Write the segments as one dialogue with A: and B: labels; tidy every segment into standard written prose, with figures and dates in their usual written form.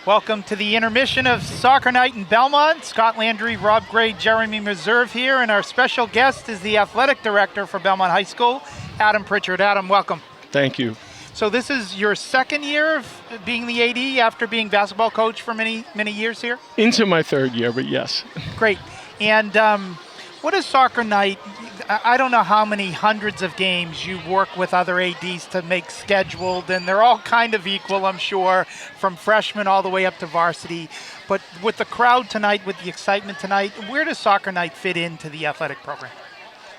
A: Welcome to the intermission of Soccer Night in Belmont. Scot, Landry, Rob Gray, Jeremy Meserve here, and our special guest is the athletic director for Belmont High School, Adam Pritchard. Adam, welcome.
B: Thank you.
A: So this is your second year of being the AD after being basketball coach for many years here?
B: Into my third year, but yes.
A: Great. And what is Soccer Night? I don't know how many hundreds of games you work with other ADs to make scheduled, and they're all kind of equal, I'm sure, from freshmen all the way up to varsity. But with the crowd tonight, with the excitement tonight, where does Soccer Night fit into the athletic program?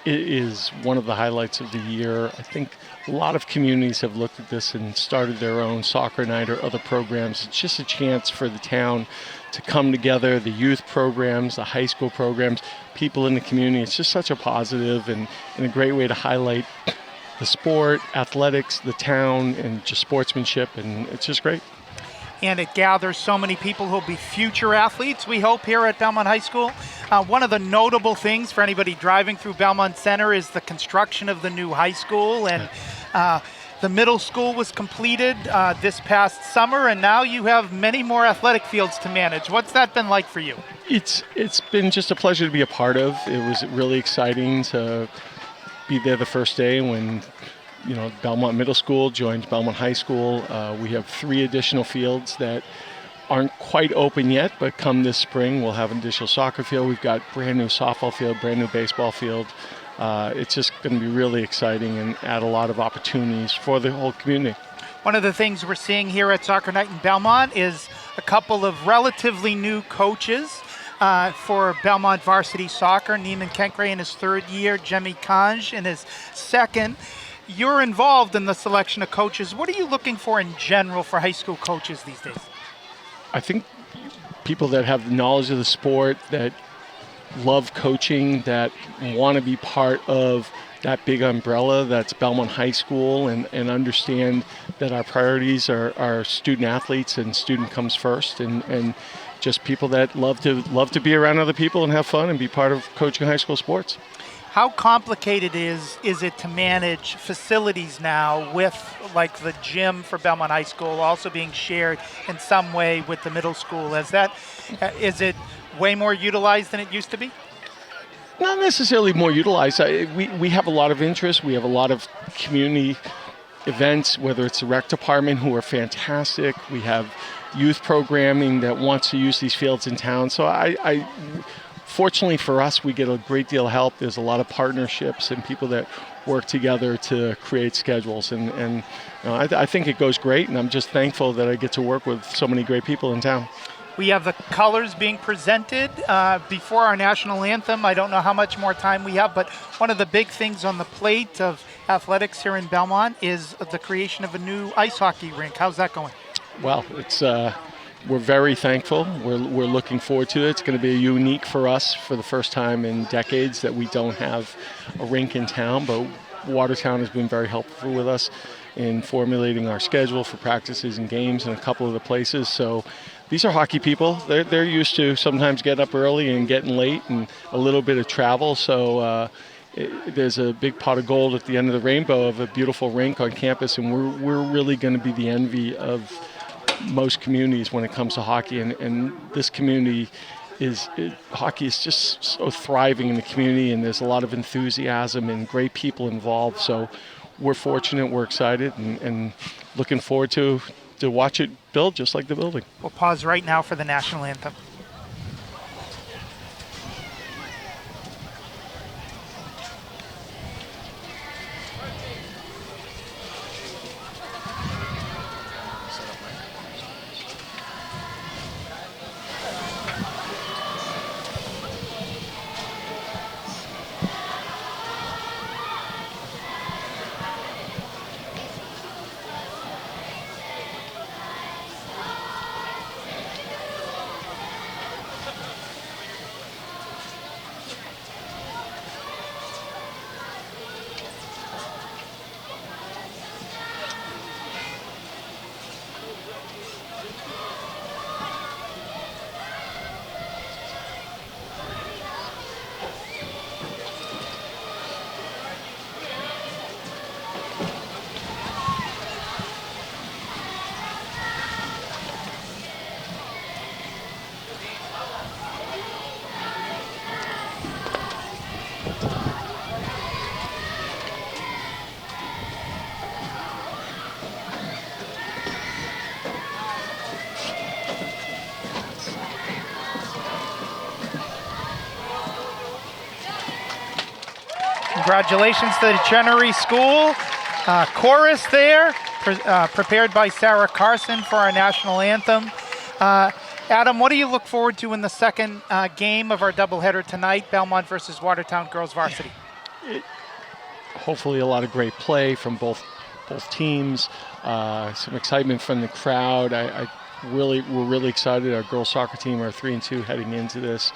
B: It is one of the highlights of the year. I think a lot of communities have looked at this and started their own soccer night or other programs. It's just a chance for the town to come together, the youth programs, the high school programs, people in the community. It's just such a positive and a great way to highlight the sport, athletics, the town, and just sportsmanship, and it's just great.
A: And it gathers so many people who will be future athletes, we hope, here at Belmont High School. One of the notable things for anybody driving through Belmont Center is the construction of the new high school, and the middle school was completed this past summer, and now you have many more athletic fields to manage. What's that been like for you?
B: It's been just a pleasure to be a part of. It was really exciting to be there the first day when Belmont Middle School joined Belmont High School. We have 3 additional fields that aren't quite open yet, but come this spring we'll have an additional soccer field. We've got brand new softball field, brand new baseball field. It's just going to be really exciting and add a lot of opportunities for the whole community.
A: One of the things we're seeing here at Soccer Night in Belmont is a couple of relatively new coaches for Belmont Varsity Soccer. Neiman Kenkre in his 3rd year, Jemmy Kanj in his 2nd. You're involved in the selection of coaches. What are you looking for in general for high school coaches these days?
B: I think people that have knowledge of the sport, that love coaching, that want to be part of that big umbrella that's Belmont High School, and understand that our priorities are student athletes and student comes first, and just people that love to be around other people and have fun and be part of coaching high school sports.
A: How complicated is it to manage facilities now with, like, the gym for Belmont High School also being shared in some way with the middle school? Is it way more utilized than it used to be?
B: Not necessarily more utilized. We have a lot of interest. We have a lot of community events, whether it's the rec department, who are fantastic. We have youth programming that wants to use these fields in town. So fortunately for us, we get a great deal of help. There's a lot of partnerships and people that work together to create schedules. And I think it goes great, and I'm just thankful that I get to work with so many great people in town.
A: We have the colors being presented before our national anthem. I don't know how much more time we have, but one of the big things on the plate of athletics here in Belmont is the creation of a new ice hockey rink. How's that going?
B: Well, it's we're very thankful. We're looking forward to it. It's going to be unique for us for the first time in decades that we don't have a rink in town, but Watertown has been very helpful with us in formulating our schedule for practices and games in a couple of the places. So these are hockey people. They're used to sometimes getting up early and getting late and a little bit of travel. So there's a big pot of gold at the end of the rainbow of a beautiful rink on campus, and we're really going to be the envy of most communities when it comes to hockey, and this community hockey is just so thriving in the community, and there's a lot of enthusiasm and great people involved. So we're fortunate, we're excited, and looking forward to watch it build just like the building.
A: We'll pause right now for the national anthem. Congratulations to the Chenery School chorus there, prepared by Sarah Carson for our national anthem. Adam, what do you look forward to in the second game of our doubleheader tonight, Belmont versus Watertown girls varsity?
B: Hopefully a lot of great play from both teams, some excitement from the crowd. We're really excited. Our girls soccer team are 3-2 heading into this.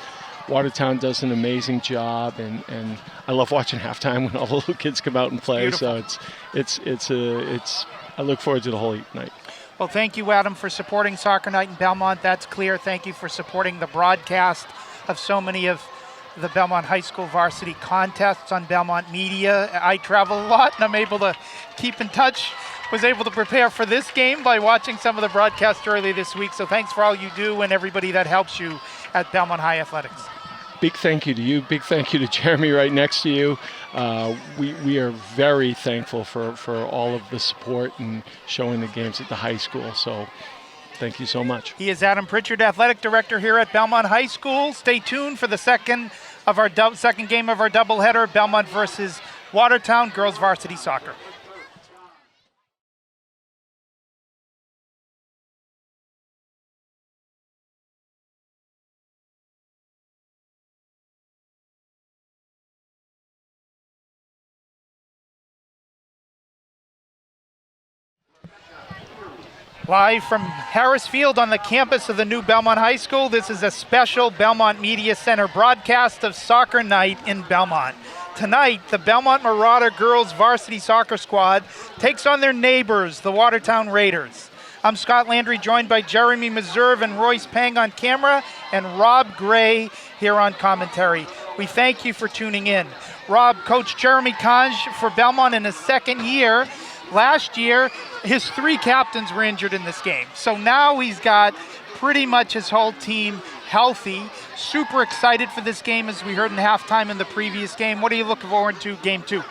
B: Watertown does an amazing job, and I love watching halftime when all the little kids come out and play.
A: Beautiful.
B: So I look forward to the whole night.
A: Well, thank you, Adam, for supporting Soccer Night in Belmont. That's clear. Thank you for supporting the broadcast of so many of the Belmont High School varsity contests on Belmont Media. I travel a lot, and I'm able to keep in touch. Was able to prepare for this game by watching some of the broadcasts early this week. So thanks for all you do and everybody that helps you at Belmont High Athletics.
B: Big thank you to you. Big thank you to Jeremy right next to you. We are very thankful for all of the support and showing the games at the high school. So thank you so much.
A: He is Adam Pritchard, Athletic Director here at Belmont High School. Stay tuned for the second game of our doubleheader, Belmont versus Watertown girls varsity soccer. Live from Harris Field on the campus of the new Belmont High School, this is a special Belmont Media Center broadcast of Soccer Night in Belmont. Tonight, the Belmont Marauder girls varsity soccer squad takes on their neighbors, the Watertown Raiders. I'm Scot Landry, joined by Jeremy Meserve and Royce Pang on camera, and Rob Gray here on commentary. We thank you for tuning in. Rob, Coach Jeremy Conge for Belmont in his second year. Last year, his 3 captains were injured in this game. So now he's got pretty much his whole team healthy. Super excited for this game, as we heard in halftime in the previous game. What are you looking forward to game 2?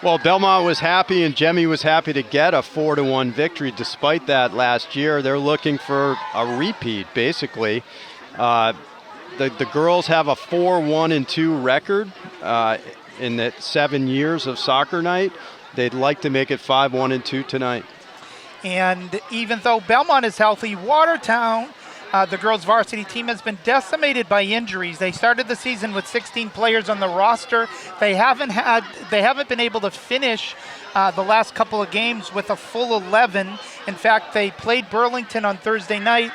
C: Well, Belmont was happy and Jemmy was happy to get a 4-1 victory despite that last year. They're looking for a repeat, basically. The girls have a 4-1-2 record in the 7 years of Soccer Night. They'd like to make it 5-1-2 tonight.
A: And even though Belmont is healthy, Watertown, the girls varsity team, has been decimated by injuries. They started the season with 16 players on the roster. They haven't been able to finish the last couple of games with a full 11. In fact, they played Burlington on Thursday night.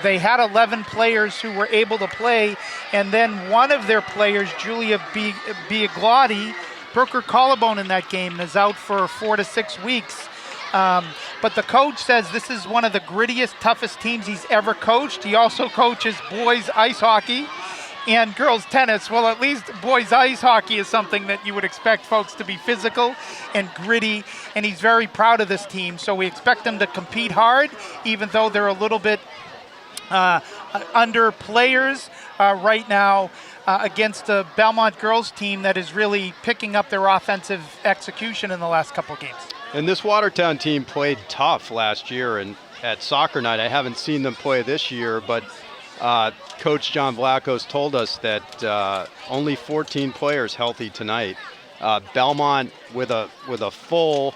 A: They had 11 players who were able to play, and then one of their players, Julia Biaglotti, broke her collarbone in that game and is out for 4 to 6 weeks. But the coach says this is one of the grittiest, toughest teams he's ever coached. He also coaches boys ice hockey and girls tennis. Well, at least boys ice hockey is something that you would expect folks to be physical and gritty, and he's very proud of this team. So we expect them to compete hard, even though they're a little bit under players right now against the Belmont girls team that is really picking up their offensive execution in the last couple games.
C: And this Watertown team played tough last year and at Soccer Night. I haven't seen them play this year, but Coach John Vlachos told us that only 14 players healthy tonight. Belmont with a full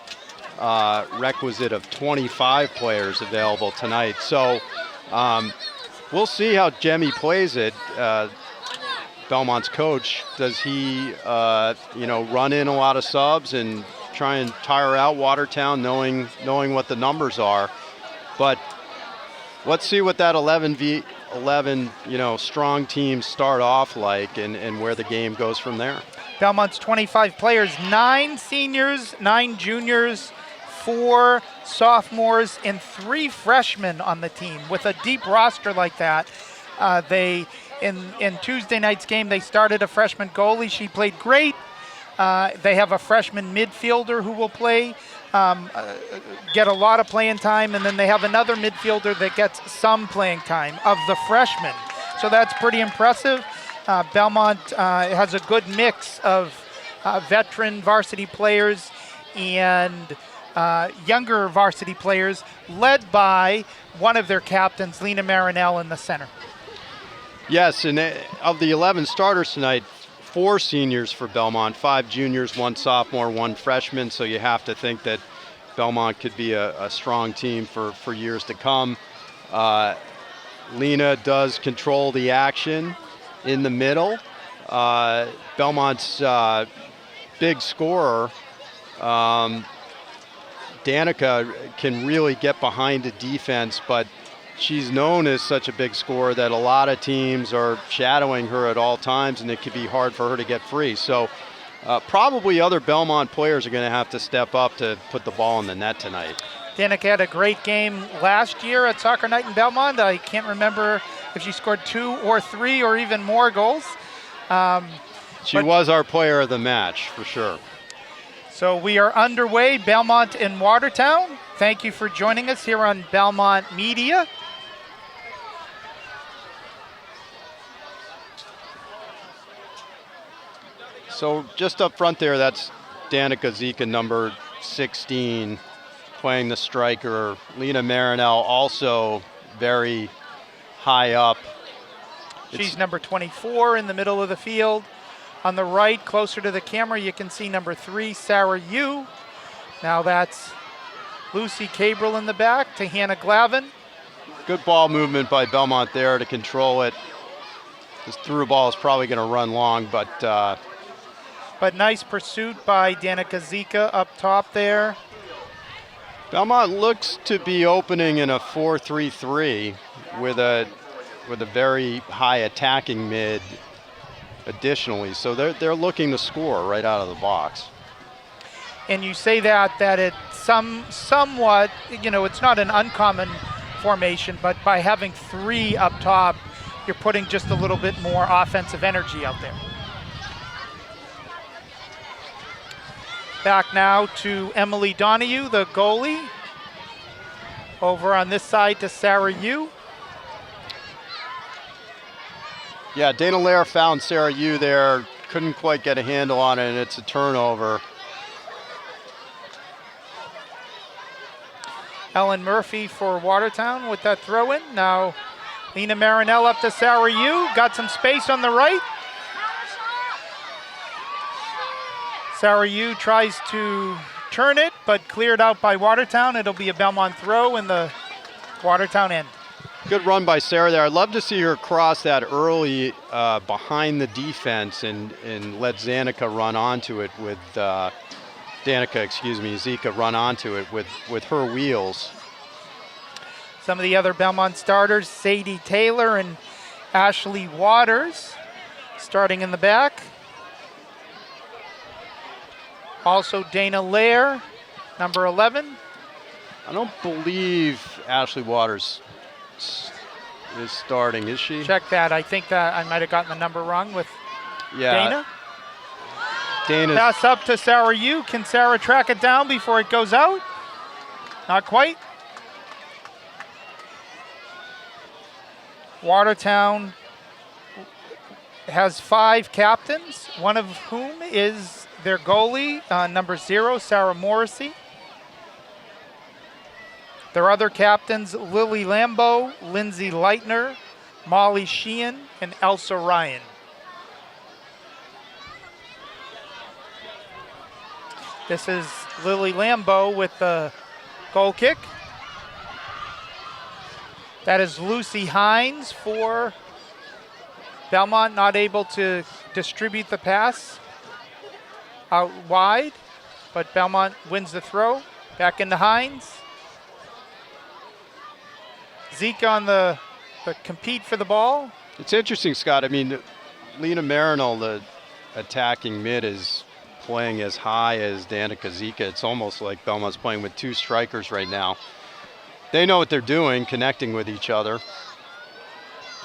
C: requisite of 25 players available tonight. So we'll see how Jemmy plays it. Belmont's coach, does he run in a lot of subs and try and tire out Watertown, knowing what the numbers are? But let's see what that 11 strong teams start off like and where the game goes from there.
A: Belmont's 25 players, 9 seniors, 9 juniors, 4 sophomores, and 3 freshmen on the team. With a deep roster like that, in Tuesday night's game, they started a freshman goalie. She played great. They have a freshman midfielder who will play, get a lot of playing time, and then they have another midfielder that gets some playing time of the freshmen. So that's pretty impressive. Belmont has a good mix of veteran varsity players and younger varsity players, led by one of their captains, Lena Marinell, in the center.
C: Yes, and of the 11 starters tonight, 4 seniors for Belmont, 5 juniors, 1 sophomore, 1 freshman. So you have to think that Belmont could be a strong team for years to come. Lena does control the action in the middle. Belmont's big scorer, Danica, can really get behind the defense, but she's known as such a big scorer that a lot of teams are shadowing her at all times, and it could be hard for her to get free. So probably other Belmont players are going to have to step up to put the ball in the net tonight.
A: Danica had a great game last year at Soccer Night in Belmont. I can't remember if she scored 2 or 3 or even more goals.
C: She was our player of the match, for sure.
A: So we are underway, Belmont and Watertown. Thank you for joining us here on Belmont Media.
C: So just up front there, that's Danica Zika, number 16, playing the striker. Lena Marinell also very high up.
A: She's number 24 in the middle of the field. On the right, closer to the camera, you can see number 3, Sarah Yu. Now that's Lucy Cabral in the back to Hannah Glavin.
C: Good ball movement by Belmont there to control it. This through ball is probably going to run long, but
A: nice pursuit by Danica Zika up top there.
C: Belmont looks to be opening in a 4-3-3 with a very high attacking mid additionally. So they're looking to score right out of the box.
A: And you say that it somewhat, it's not an uncommon formation, but by having 3 up top, you're putting just a little bit more offensive energy out there. Back now to Emily Donahue, the goalie. Over on this side to Sarah Yu.
C: Yeah, Dana Lair found Sarah Yu there, couldn't quite get a handle on it, and it's a turnover.
A: Ellen Murphy for Watertown with that throw in. Now Lena Marinell up to Sarah Yu, got some space on the right. Sarah Yu tries to turn it, but cleared out by Watertown. It'll be a Belmont throw in the Watertown end.
C: Good run by Sarah there. I'd love to see her cross that early behind the defense and let Danica run onto it with Zika run onto it with her wheels.
A: Some of the other Belmont starters, Sadie Taylor and Ashley Waters, starting in the back. Also Dana Lair, number 11.
C: I don't believe Ashley Waters is starting, is she?
A: Check that. I think that I might have gotten the number wrong with
C: Yeah.
A: Dana. Pass up to Sarah Yu. Can Sarah track it down before it goes out? Not quite. Watertown has 5 captains, one of whom is their goalie, number 0, Sarah Morrissey. Their other captains, Lily Lambeau, Lindsay Leitner, Molly Sheehan, and Elsa Ryan. This is Lily Lambeau with the goal kick. That is Lucy Hines for Belmont, not able to distribute the pass out wide, but Belmont wins the throw. Back into Hines. Zeke on the compete for the ball.
C: It's interesting, Scott. I mean, Lena Marinell, the attacking mid, is playing as high as Danica Zika. It's almost like Belmont's playing with 2 strikers right now. They know what they're doing, connecting with each other.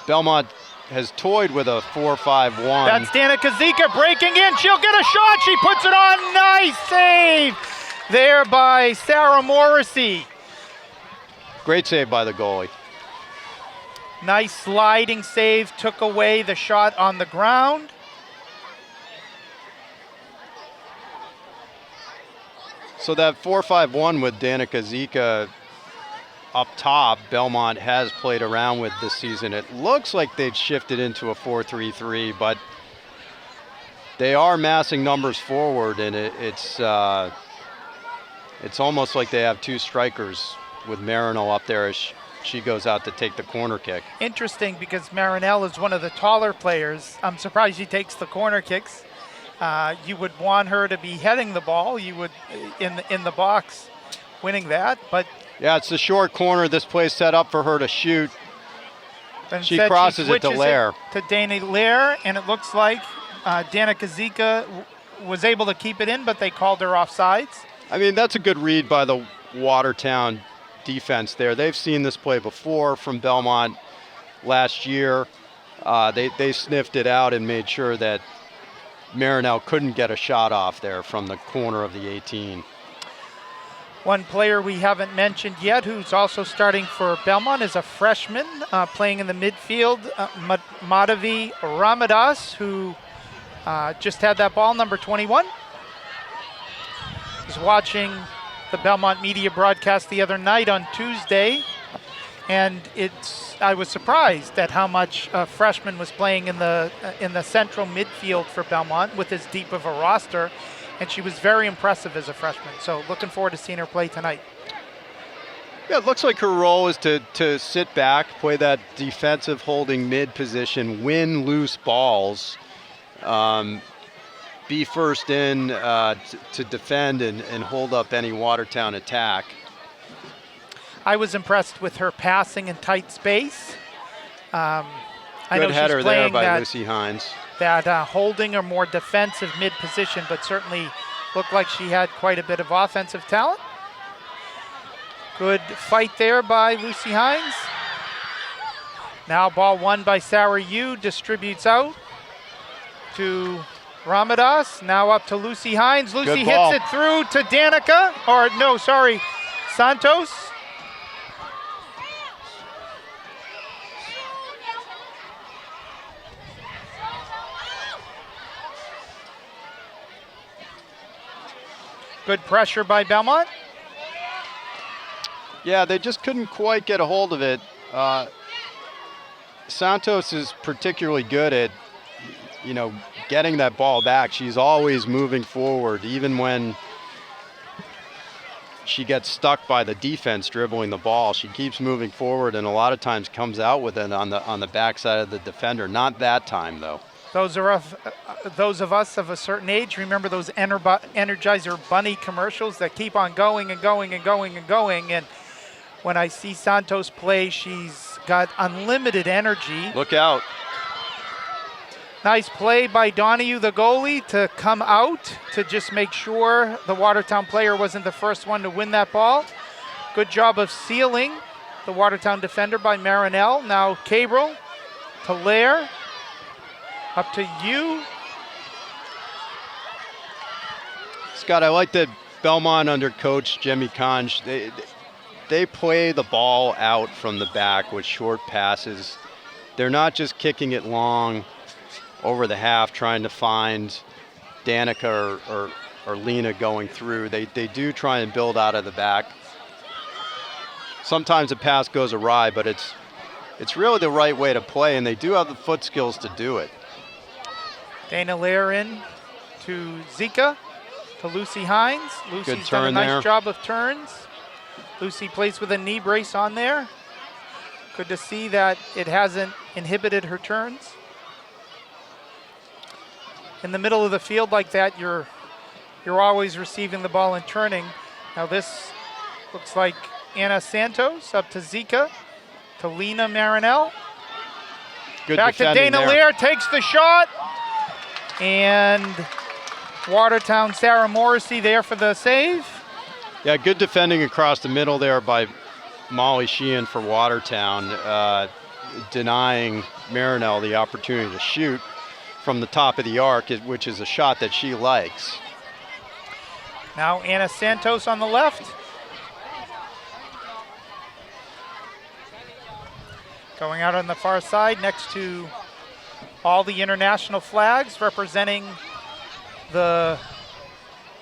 C: Belmont has toyed with a 4-5-1.
A: That's Danica Zika breaking in. She'll get a shot. She puts it on. Nice save there by Sarah Morrissey.
C: Great save by the goalie.
A: Nice sliding save, took away the shot on the ground.
C: So that 4-5-1 with Danica Zika up top, Belmont has played around with this season. It looks like they've shifted into a 4-3-3, but they are massing numbers forward, and it's almost like they have two strikers with Marinell up there as she goes out to take the corner kick.
A: Interesting, because Marinell is one of the taller players. I'm surprised she takes the corner kicks. You would want her to be heading the ball. You would in the box, winning that. But
C: yeah, it's the short corner. This play's set up for her to shoot. She
A: instead
C: crosses it to
A: switches
C: Lair.
A: To Dana Lair, and it looks like Danica Zika was able to keep it in, but they called her offsides.
C: I mean, that's a good read by the Watertown defense there. They've seen this play before from Belmont last year. They sniffed it out and made sure that Marinell couldn't get a shot off there from the corner of the 18.
A: One player we haven't mentioned yet who's also starting for Belmont is a freshman playing in the midfield, Madhavi Ramadas, who just had that ball, number 21. Was watching the Belmont media broadcast the other night on Tuesday, and I was surprised at how much a freshman was playing in the central midfield for Belmont with as deep of a roster, and she was very impressive as a freshman. So looking forward to seeing her play tonight.
C: Yeah, it looks like her role is to sit back, play that defensive holding mid position, win loose balls, be first in to defend and hold up any Watertown attack.
A: I was impressed with her passing in tight space. I know
C: Good header
A: she's
C: there
A: playing
C: by Lucy Hines.
A: that holding or more defensive mid position, but certainly looked like she had quite a bit of offensive talent. Good fight there by Lucy Hines. Now ball won by Sarah Yu, distributes out to Ramadas, now up to Lucy Hines. Lucy hits it through to Danica, or no, sorry, Santos. Good pressure by Belmont.
C: Yeah, they just couldn't quite get a hold of it. Santos is particularly good at, getting that ball back. She's always moving forward, even when she gets stuck by the defense dribbling the ball. She keeps moving forward and a lot of times comes out with it on the backside of the defender. Not that time, though.
A: Those of us of a certain age remember those Energizer Bunny commercials that keep on going and going and going and going. And when I see Santos play, she's got unlimited energy.
C: Look out.
A: Nice play by Donahue, the goalie, to come out to just make sure the Watertown player wasn't the first one to win that ball. Good job of sealing the Watertown defender by Marinell. Now Cabral to Lair. Up to you.
C: Scott, I like that Belmont under coach Jimmy Conch, they play the ball out from the back with short passes. They're not just kicking it long over the half trying to find Danica or Lena going through. They do try and build out of the back. Sometimes a pass goes awry, but it's really the right way to play, and they do have the foot skills to do it.
A: Dana Lair in to Zika, to Lucy Hines. Lucy's done a nice job of turns. Lucy plays with a knee brace on there. Good to see that it hasn't inhibited her turns. In the middle of the field like that, you're always receiving the ball and turning. Now this looks like Anna Santos up to Zika, to Lena Marinell.
C: Good
A: back to Dana Lair, takes the shot. And Watertown, Sarah Morrissey there for the save.
C: Yeah, good defending across the middle there by Molly Sheehan for Watertown, denying Marinell the opportunity to shoot from the top of the arc, which is a shot that she likes.
A: Now Anna Santos on the left. Going out on the far side next to all the international flags representing the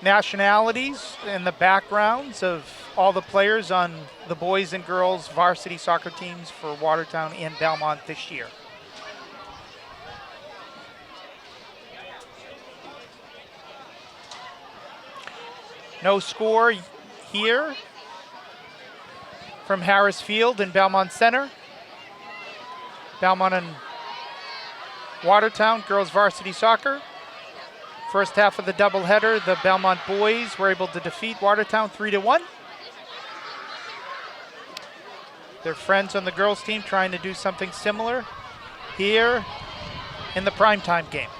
A: nationalities and the backgrounds of all the players on the boys and girls varsity soccer teams for Watertown and Belmont this year. No score here from Harris Field in Belmont Center. Belmont and Watertown girls varsity soccer. First half of the doubleheader, the Belmont boys were able to defeat Watertown 3-1. Their friends on the girls team trying to do something similar here in the primetime game.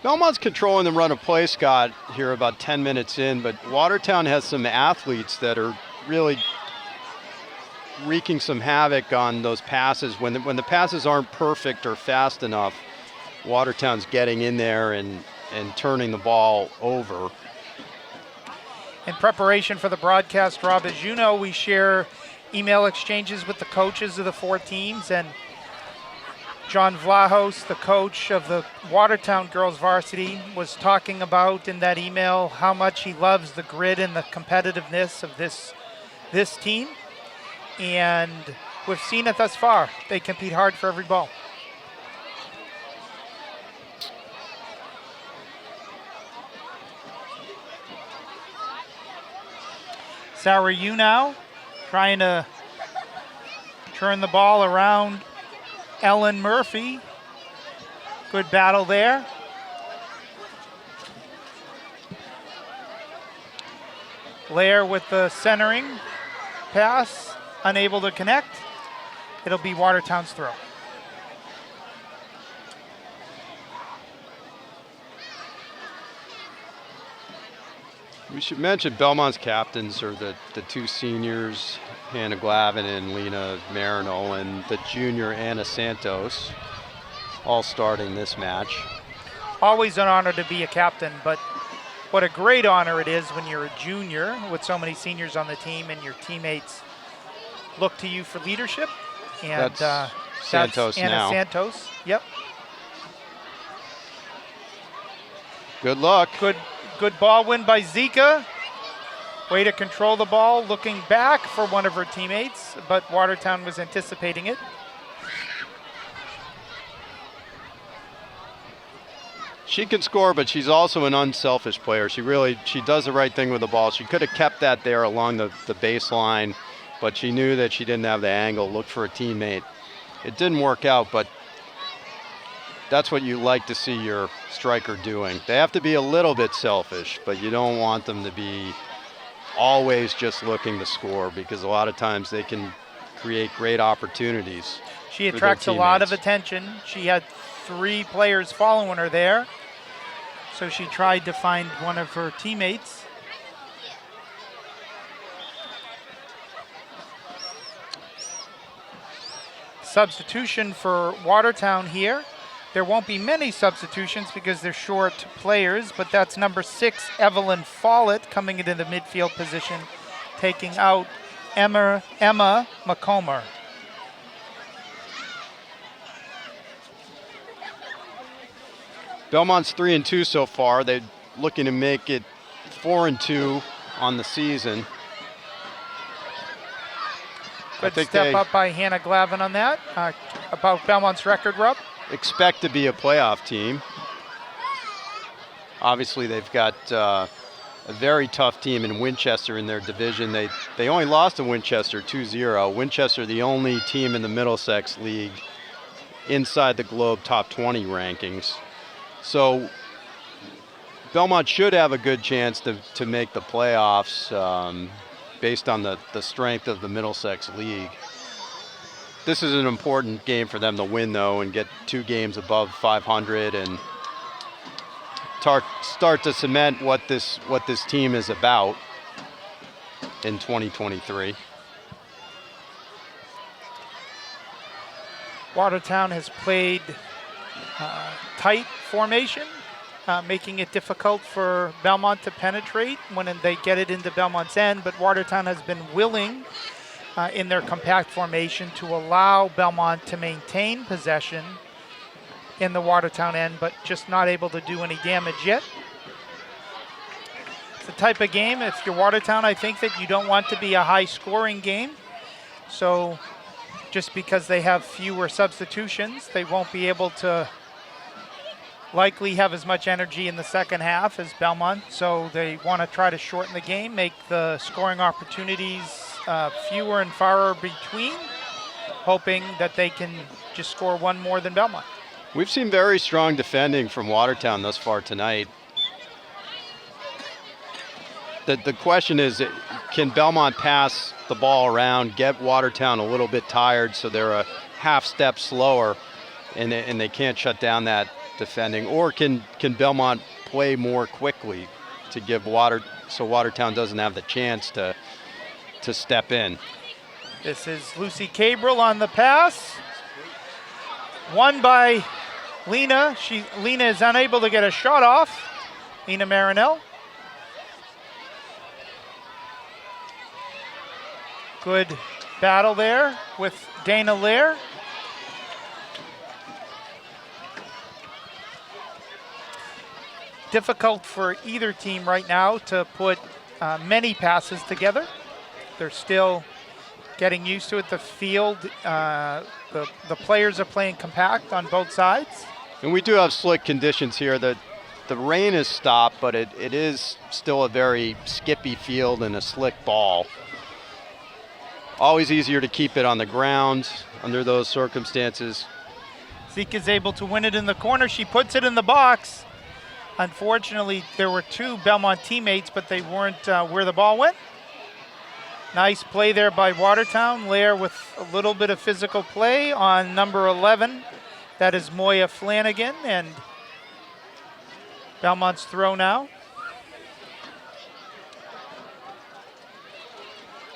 C: Belmont's controlling the run of play, Scott, here about 10 minutes in, but Watertown has some athletes that are really wreaking some havoc on those passes. When the passes aren't perfect or fast enough, Watertown's getting in there and turning the ball over.
A: In preparation for the broadcast, Rob, as you know, we share email exchanges with the coaches of the 4 teams, and John Vlahos, the coach of the Watertown girls varsity, was talking about in that email how much he loves the grit and the competitiveness of this team. And we've seen it thus far. They compete hard for every ball. Sarah Yu now trying to turn the ball around Ellen Murphy. Good battle there. Blair with the centering pass, unable to connect. It'll be Watertown's throw.
C: We should mention Belmont's captains are the 2 seniors, Hannah Glavin and Lena Marino, and the junior Anna Santos, all starting this match.
A: Always an honor to be a captain, but what a great honor it is when you're a junior with so many seniors on the team and your teammates look to you for leadership. And
C: that's Santos
A: Anna
C: now.
A: Santos, yep.
C: Good luck.
A: Good ball win by Zika. Way to control the ball, looking back for one of her teammates, but Watertown was anticipating it.
C: She can score, but she's also an unselfish player. She does the right thing with the ball. She could have kept that there along the baseline, but she knew that she didn't have the angle, looked for a teammate. It didn't work out, but that's what you like to see your striker doing. They have to be a little bit selfish, but you don't want them to be always just looking to score, because a lot of times they can create great opportunities.
A: She attracts a lot of attention. She had 3 players following her there, so she tried to find one of her teammates. Substitution for Watertown here. There won't be many substitutions because they're short players, but that's number 6, Evelyn Follett, coming into the midfield position, taking out Emma McComber.
C: Belmont's 3-2 so far. They're looking to make it 4-2 on the season.
A: Good step up by Hannah Glavin on that. About Belmont's record, Rob?
C: Expect to be a playoff team. Obviously, they've got a very tough team in Winchester in their division. They only lost to Winchester 2-0. Winchester, the only team in the Middlesex League inside the Globe top 20 rankings. So Belmont should have a good chance to make the playoffs based on the strength of the Middlesex League. This is an important game for them to win, though, and get 2 games above 500 and start to cement what this team is about in 2023.
A: Watertown has played tight formation, making it difficult for Belmont to penetrate when they get it into Belmont's end, but Watertown has been willing in their compact formation to allow Belmont to maintain possession in the Watertown end, but just not able to do any damage yet. It's the type of game, if you're Watertown, I think that you don't want to be a high-scoring game. So just because they have fewer substitutions, they won't be able to likely have as much energy in the second half as Belmont, so they want to try to shorten the game, make the scoring opportunities fewer and far between, hoping that they can just score one more than Belmont.
C: We've seen very strong defending from Watertown thus far tonight. The question is, can Belmont pass the ball around, get Watertown a little bit tired so they're a half step slower and they can't shut down that defending? Or can Belmont play more quickly to give so Watertown doesn't have the chance to step in?
A: This is Lucy Cabral on the pass. Won by Lena. Lena is unable to get a shot off. Lena Marinell. Good battle there with Dana Lair. Difficult for either team right now to put many passes together. They're still getting used to it. The field, the players are playing compact on both sides.
C: And we do have slick conditions here. The rain has stopped, but it is still a very skippy field and a slick ball. Always easier to keep it on the ground under those circumstances.
A: Zeke is able to win it in the corner. She puts it in the box. Unfortunately, there were two Belmont teammates, but they weren't where the ball went. Nice play there by Watertown. Lair with a little bit of physical play on number 11. That is Moya Flanagan, and Belmont's throw now.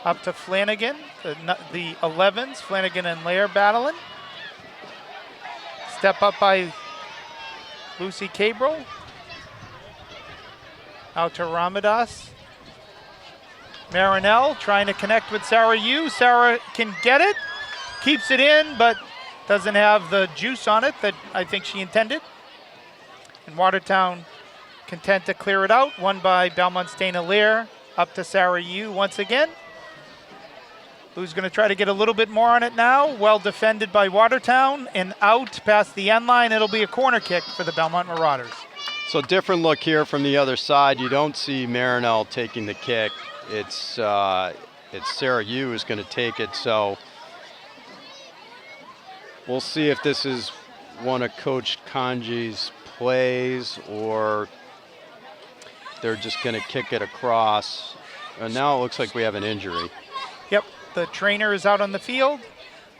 A: Up to Flanagan, the 11s, Flanagan and Lair battling. Step up by Lucy Cabral. Out to Ramadas. Marinell trying to connect with Sarah Yu. Sarah can get it, keeps it in, but doesn't have the juice on it that I think she intended. And Watertown content to clear it out. Won by Belmont's Dana Lair. Up to Sarah Yu once again. Who's going to try to get a little bit more on it now. Well defended by Watertown and out past the end line. It'll be a corner kick for the Belmont Marauders.
C: So different look here from the other side. You don't see Marinell taking the kick. It's Sarah Yu who's going to take it. So we'll see if this is one of Coach Kanji's plays or they're just going to kick it across. And now it looks like we have an injury.
A: Yep. The trainer is out on the field.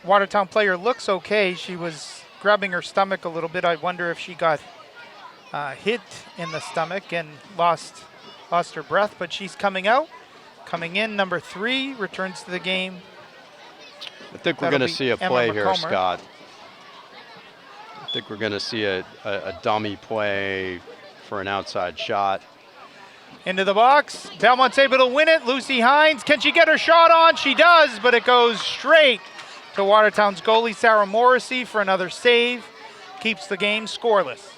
A: Watertown player looks okay. She was grabbing her stomach a little bit. I wonder if she got hit in the stomach and lost her breath, but she's coming out. Coming in, number 3, returns to the game.
C: I think we're going to see a play here,
A: McComber.
C: Scott. I think we're going to see a dummy play for an outside shot.
A: Into the box. Belmont's able to win it. Lucy Hines, can she get her shot on? She does, but it goes straight to Watertown's goalie, Sarah Morrissey, for another save. Keeps the game scoreless.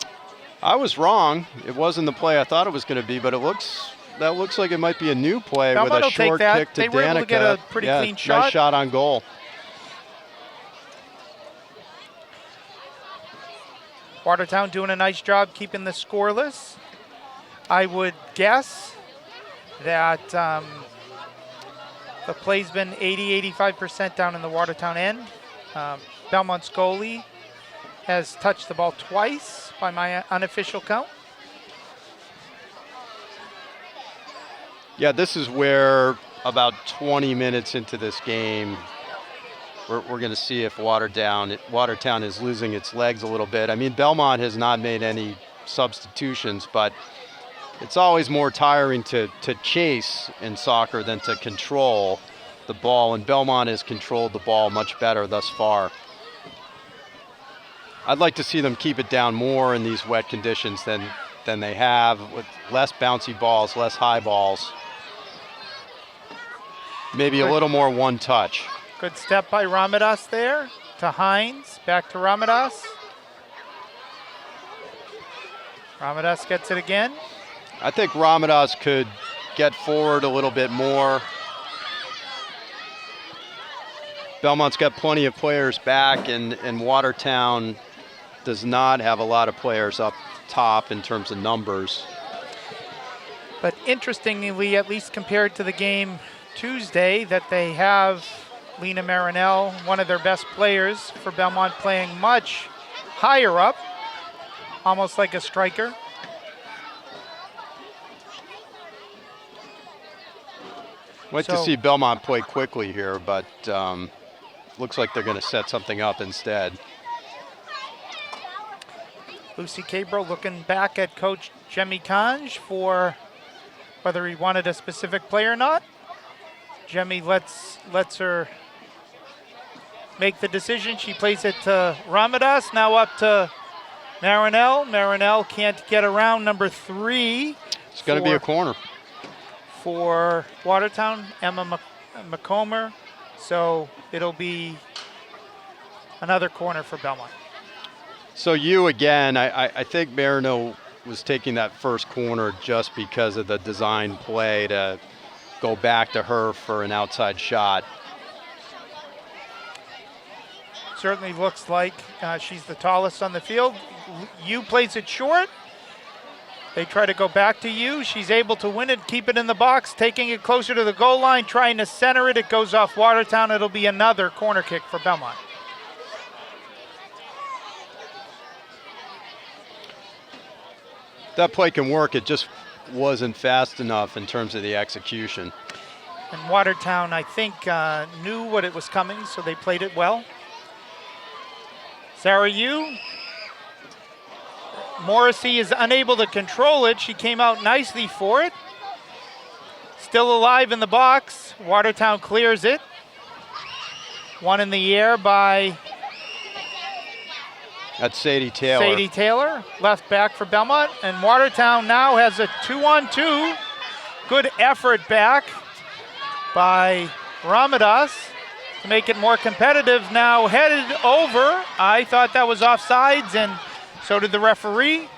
C: I was wrong. It wasn't the play I thought it was going to be, but that looks like it might be a new play
A: Belmont
C: with a short kick to
A: They were able to get a pretty clean shot.
C: Nice shot on goal.
A: Watertown doing a nice job keeping this scoreless. I would guess that the play's been 80-85% down in the Watertown end. Belmont's goalie has touched the ball twice by my unofficial count.
C: Yeah, this is where about 20 minutes into this game, we're going to see if Watertown is losing its legs a little bit. I mean, Belmont has not made any substitutions, but it's always more tiring to chase in soccer than to control the ball, and Belmont has controlled the ball much better thus far. I'd like to see them keep it down more in these wet conditions than they have, with less bouncy balls, less high balls. Maybe a little more one touch.
A: Good step by Ramadas there to Hines. Back to Ramadas. Ramadas gets it again.
C: I think Ramadas could get forward a little bit more. Belmont's got plenty of players back, and Watertown does not have a lot of players up top in terms of numbers.
A: But interestingly, at least compared to the game Tuesday, that they have Lena Marinell, one of their best players for Belmont, playing much higher up, almost like a striker.
C: Like to see Belmont play quickly here, but looks like they're going to set something up instead.
A: Lucy Cabro looking back at Coach Jemmy Kanj for whether he wanted a specific player or not. Jemmy lets her make the decision. She plays it to Ramadas, now up to Marinell. Marinell can't get around number 3.
C: It's going to be a corner.
A: For Watertown, Emma McComber. So it'll be another corner for Belmont.
C: So you again, I think Marinell was taking that first corner just because of the design play to go back to her for an outside shot.
A: Certainly looks like she's the tallest on the field. You plays it short. They try to go back to you. She's able to win it, keep it in the box, taking it closer to the goal line, trying to center it. It goes off Watertown. It'll be another corner kick for Belmont.
C: That play can work. It just wasn't fast enough in terms of the execution.
A: And Watertown, I think, knew what it was coming, so they played it well. Sarah Yu. Morrissey is unable to control it. She came out nicely for it. Still alive in the box. Watertown clears it. One in the air by
C: That's Sadie Taylor.
A: Sadie Taylor, left back for Belmont. And Watertown now has a 2-on-2. Good effort back by Ramadas to make it more competitive. Now headed over. I thought that was offsides, and so did the referee,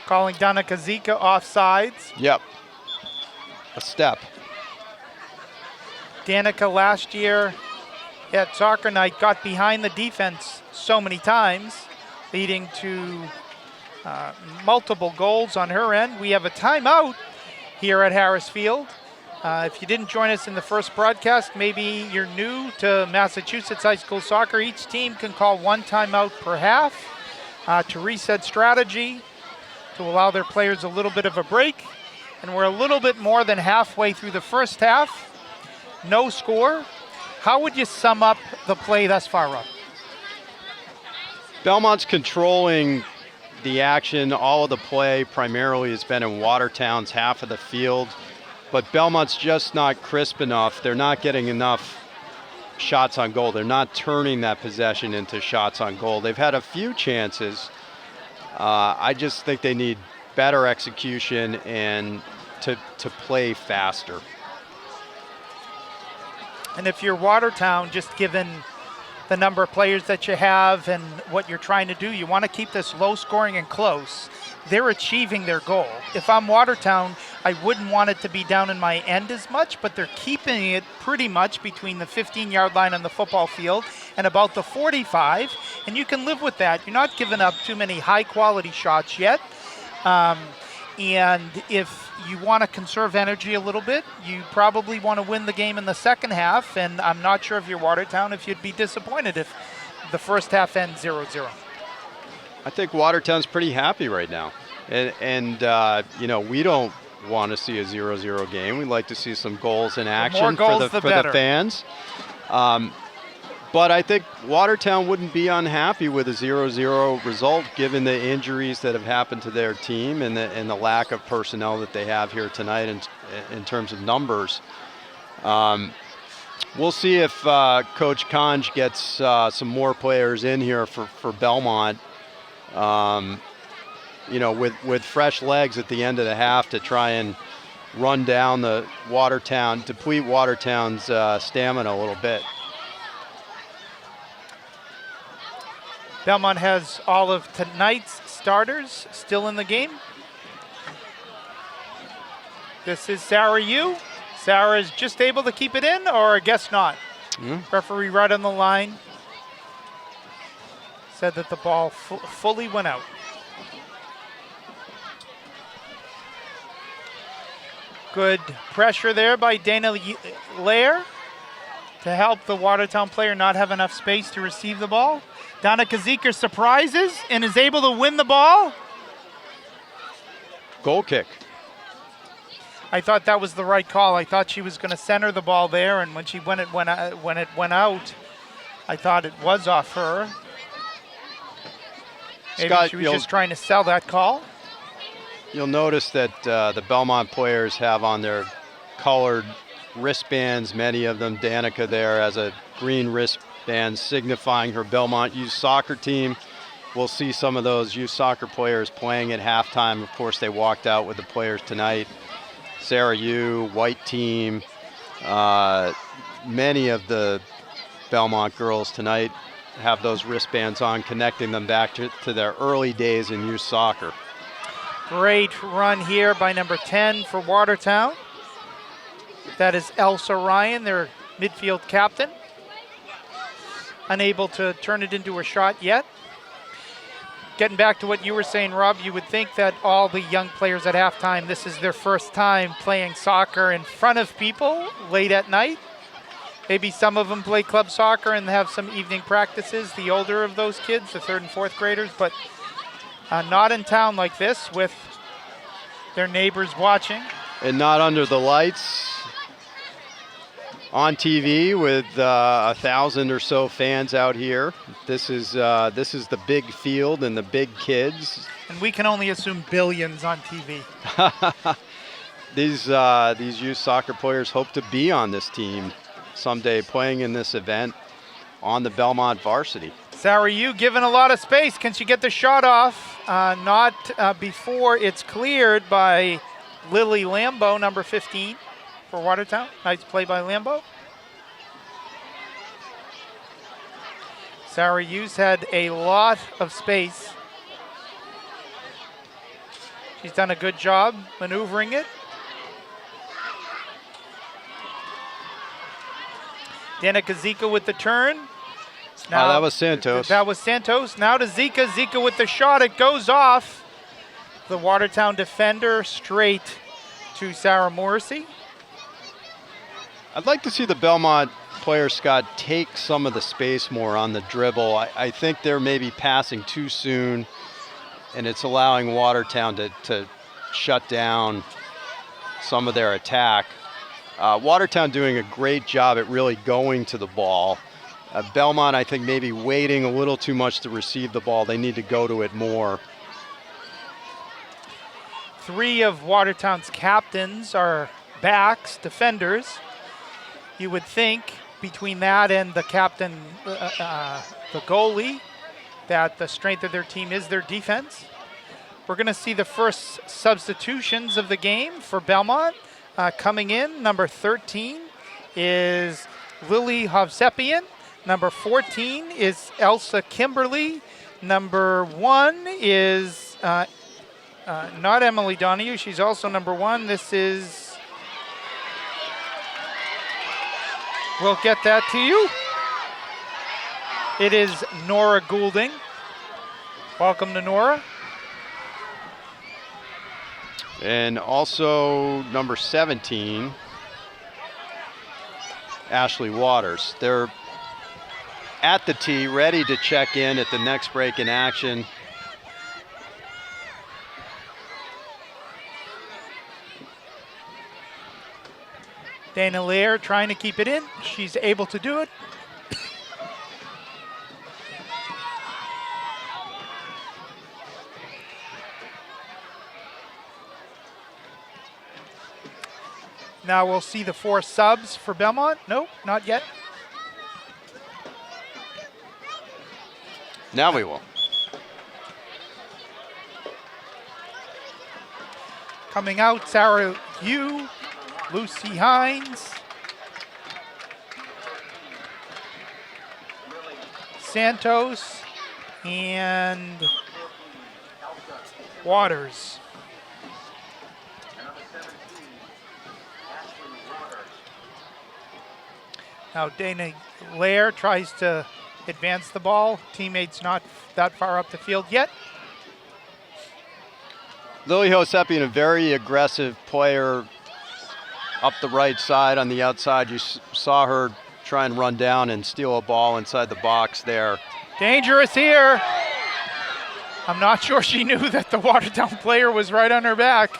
A: calling Danica Zika offsides.
C: Yep. A step.
A: Danica last year at soccer night got behind the defense so many times, leading to multiple goals on her end. We have a timeout here at Harris Field. If you didn't join us in the first broadcast, maybe you're new to Massachusetts high school soccer. Each team can call one timeout per half to reset strategy, to allow their players a little bit of a break. And we're a little bit more than halfway through the first half. No score. How would you sum up the play thus far, Rob?
C: Belmont's controlling the action. All of the play primarily has been in Watertown's half of the field, but Belmont's just not crisp enough. They're not getting enough shots on goal. They're not turning that possession into shots on goal. They've had a few chances. I just think they need better execution and to play faster.
A: And if you're Watertown, just given the number of players that you have and what you're trying to do, you want to keep this low scoring and close. They're achieving their goal. If I'm Watertown, I wouldn't want it to be down in my end as much, but they're keeping it pretty much between the 15-yard line on the football field and about the 45, and you can live with that. You're not giving up too many high-quality shots yet. And if you want to conserve energy a little bit, you probably want to win the game in the second half, and I'm not sure if you're Watertown if you'd be disappointed if the first half ends 0-0.
C: I think Watertown's pretty happy right now. And you know, we don't want to see a 0-0 game. We'd like to see some goals in action
A: more goals,
C: for the fans. But I think Watertown wouldn't be unhappy with a 0-0 result given the injuries that have happened to their team and the lack of personnel that they have here tonight in terms of numbers. We'll see if Coach Kanj gets some more players in here for Belmont. You know, with fresh legs at the end of the half to try and run down the Watertown, deplete Watertown's stamina a little bit.
A: Belmont has all of tonight's starters still in the game. This is Sarah Yu. Sarah is just able to keep it in, or I guess not. Referee right on the line said that the ball fully went out. Good pressure there by Dana Lair to help the Watertown player not have enough space to receive the ball. Danica Zeker surprises and is able to win the ball.
C: Goal kick.
A: I thought that was the right call. I thought she was going to center the ball there, and when it went out, I thought it was off her. Maybe
C: Scott,
A: she was just trying to sell that call.
C: You'll notice that the Belmont players have on their colored wristbands, many of them. Danica there has a green wristband signifying her Belmont youth soccer team. We'll see some of those youth soccer players playing at halftime. Of course, they walked out with the players tonight. Sarah Yu, white team. Many of the Belmont girls tonight have those wristbands on, connecting them back to their early days in youth soccer.
A: Great run here by number 10 for Watertown. That is Elsa Ryan, their midfield captain. Unable to turn it into a shot yet. Getting back to what you were saying, Rob, you would think that all the young players at halftime, this is their first time playing soccer in front of people late at night. Maybe some of them play club soccer and have some evening practices, the older of those kids, the 3rd and 4th graders, but not in town like this with their neighbors watching.
C: And not under the lights. On TV with 1,000 or so fans out here. This is the big field and the big kids.
A: And we can only assume billions on TV.
C: These youth soccer players hope to be on this team someday, playing in this event on the Belmont Varsity.
A: Sarah Yu given a lot of space. Can she get the shot off? Not before it's cleared by Lily Lambeau, number 15 for Watertown. Nice play by Lambeau. Sarah Yu's had a lot of space. She's done a good job maneuvering it. Danica Zika with the turn.
C: Now, that was Santos.
A: That was Santos. Now to Zika. Zika with the shot. It goes off. The Watertown defender straight to Sarah Morrissey.
C: I'd like to see the Belmont player, Scott, take some of the space more on the dribble. I think they're maybe passing too soon, and it's allowing Watertown to shut down some of their attack. Watertown doing a great job at really going to the ball. Belmont, I think, maybe waiting a little too much to receive the ball. They need to go to it more.
A: 3 of Watertown's captains are backs, defenders. You would think between that and the captain, the goalie, that the strength of their team is their defense. We're going to see the first substitutions of the game for Belmont. Coming in, number 13 is Lily Hovsepian. Number 14 is Elsa Kimberly. Number 1 is not Emily Donahue. She's also number 1. This is... We'll get that to you. It is Nora Goulding. Welcome to Nora.
C: And also number 17, Ashley Waters. They're at the tee, ready to check in at the next break in action.
A: Dana Lair trying to keep it in. She's able to do it. Now we'll see the 4 subs for Belmont. Nope, not yet.
C: Now we will.
A: Coming out, Sarah Yu, Lucy Hines, Santos, and Waters. Now Dana Lair tries to advance the ball. Teammates not that far up the field yet.
C: Lily Hosepian, a very aggressive player, up the right side on the outside. You saw her try and run down and steal a ball inside the box there.
A: Dangerous here. I'm not sure she knew that the Watertown player was right on her back.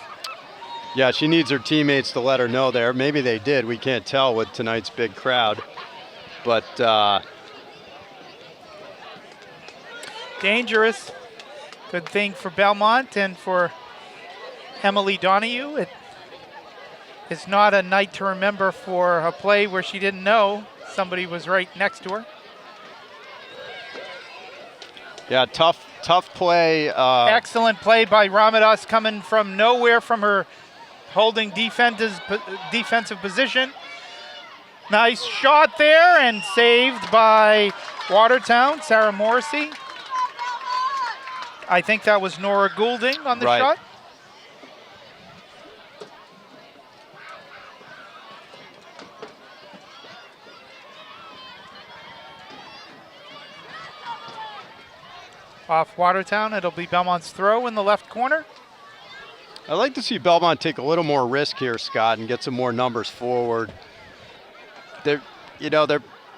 C: Yeah, she needs her teammates to let her know there. Maybe they did. We can't tell with tonight's big crowd. But
A: dangerous. Good thing for Belmont and for Emily Donahue. It is not a night to remember for a play where she didn't know somebody was right next to her.
C: yeah, tough play.
A: Excellent play by Ramadas, coming from nowhere from her holding defensive position. Nice shot there and saved by Watertown, Sarah Morrissey. I think that was Nora Goulding on the
C: Right.
A: shot. Off Watertown, it'll be Belmont's throw in the left corner.
C: I'd like to see Belmont take a little more risk here, Scott, and get some more numbers forward. They're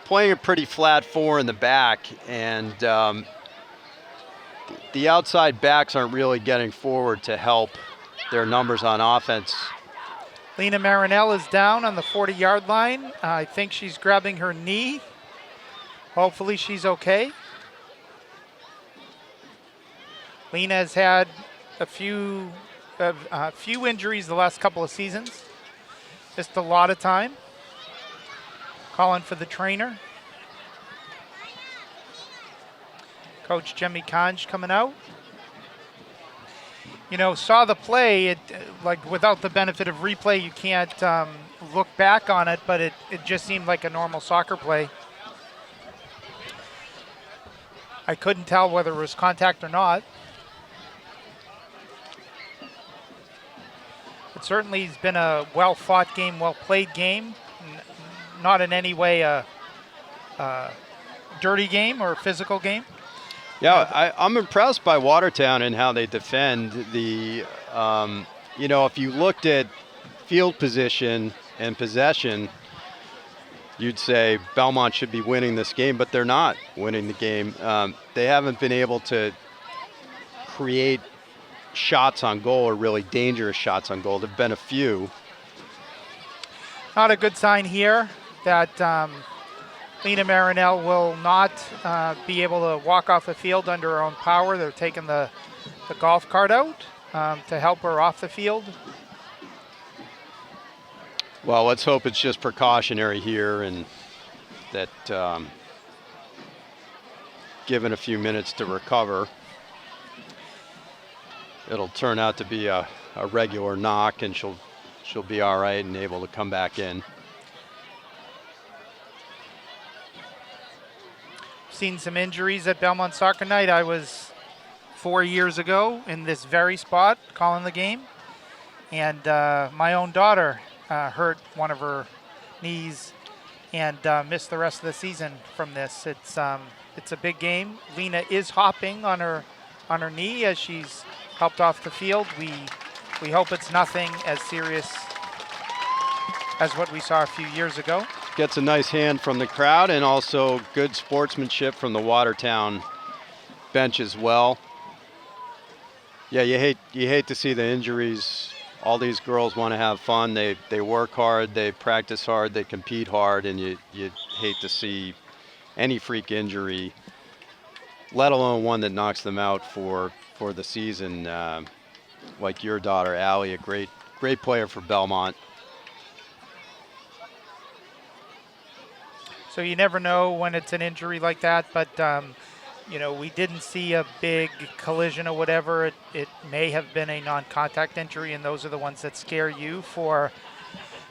C: playing a pretty flat four in the back, and the outside backs aren't really getting forward to help their numbers on offense.
A: Lena Marinell is down on the 40-yard line. I think she's grabbing her knee. Hopefully she's okay. Lena has had a few injuries the last couple of seasons. Just a lot of time. Calling for the trainer. Coach Jemmy Kanj coming out. Saw the play. Like without the benefit of replay, you can't look back on it, but it just seemed like a normal soccer play. I couldn't tell whether it was contact or not. It certainly has been a well-fought game, well-played game. Not in any way a dirty game or a physical game.
C: Yeah, I'm impressed by Watertown and how they defend the, if you looked at field position and possession, you'd say Belmont should be winning this game, but they're not winning the game. They haven't been able to create shots on goal or really dangerous shots on goal. There have been a few.
A: Not a good sign here that Lena Marinell will not be able to walk off the field under her own power. They're taking the golf cart out to help her off the field.
C: Well, let's hope it's just precautionary here and that given a few minutes to recover, it'll turn out to be a regular knock and she'll be all right and able to come back in.
A: Seen some injuries at Belmont Soccer Night. I was 4 years ago in this very spot calling the game, and my own daughter hurt one of her knees and missed the rest of the season from this. It's a big game. Lena is hopping on her knee as she's helped off the field. We hope it's nothing as serious as what we saw a few years ago.
C: Gets a nice hand from the crowd and also good sportsmanship from the Watertown bench as well. Yeah, you hate to see the injuries. All these girls want to have fun. They work hard, they practice hard, they compete hard, and you hate to see any freak injury, let alone one that knocks them out for the season. Like your daughter, Allie, a great player for Belmont.
A: So you never know when it's an injury like that, but we didn't see a big collision or whatever. It may have been a non-contact injury, and those are the ones that scare you for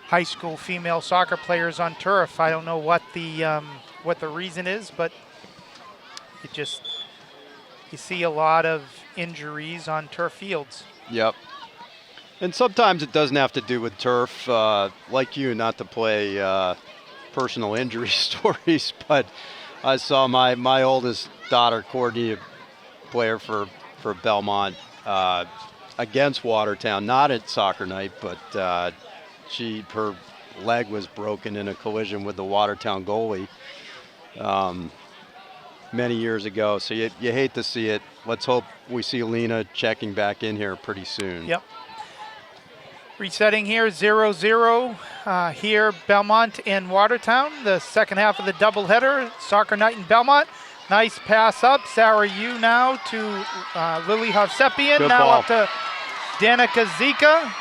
A: high school female soccer players on turf. I don't know what the reason is, but you see a lot of injuries on turf fields.
C: Yep. And sometimes it doesn't have to do with turf. Like you, not to play personal injury stories, but I saw my oldest daughter, Courtney, a player for Belmont, against Watertown, not at soccer night, but Her leg was broken in a collision with the Watertown goalie many years ago. So you hate to see it. Let's hope we see Lena checking back in here pretty soon.
A: Yep. Resetting here, 0-0 here, Belmont and Watertown. The second half of the doubleheader, soccer night in Belmont. Nice pass up, Sarah Yu now to Lily Hovsepian.
C: Good
A: now
C: ball.
A: up to Danica Zika.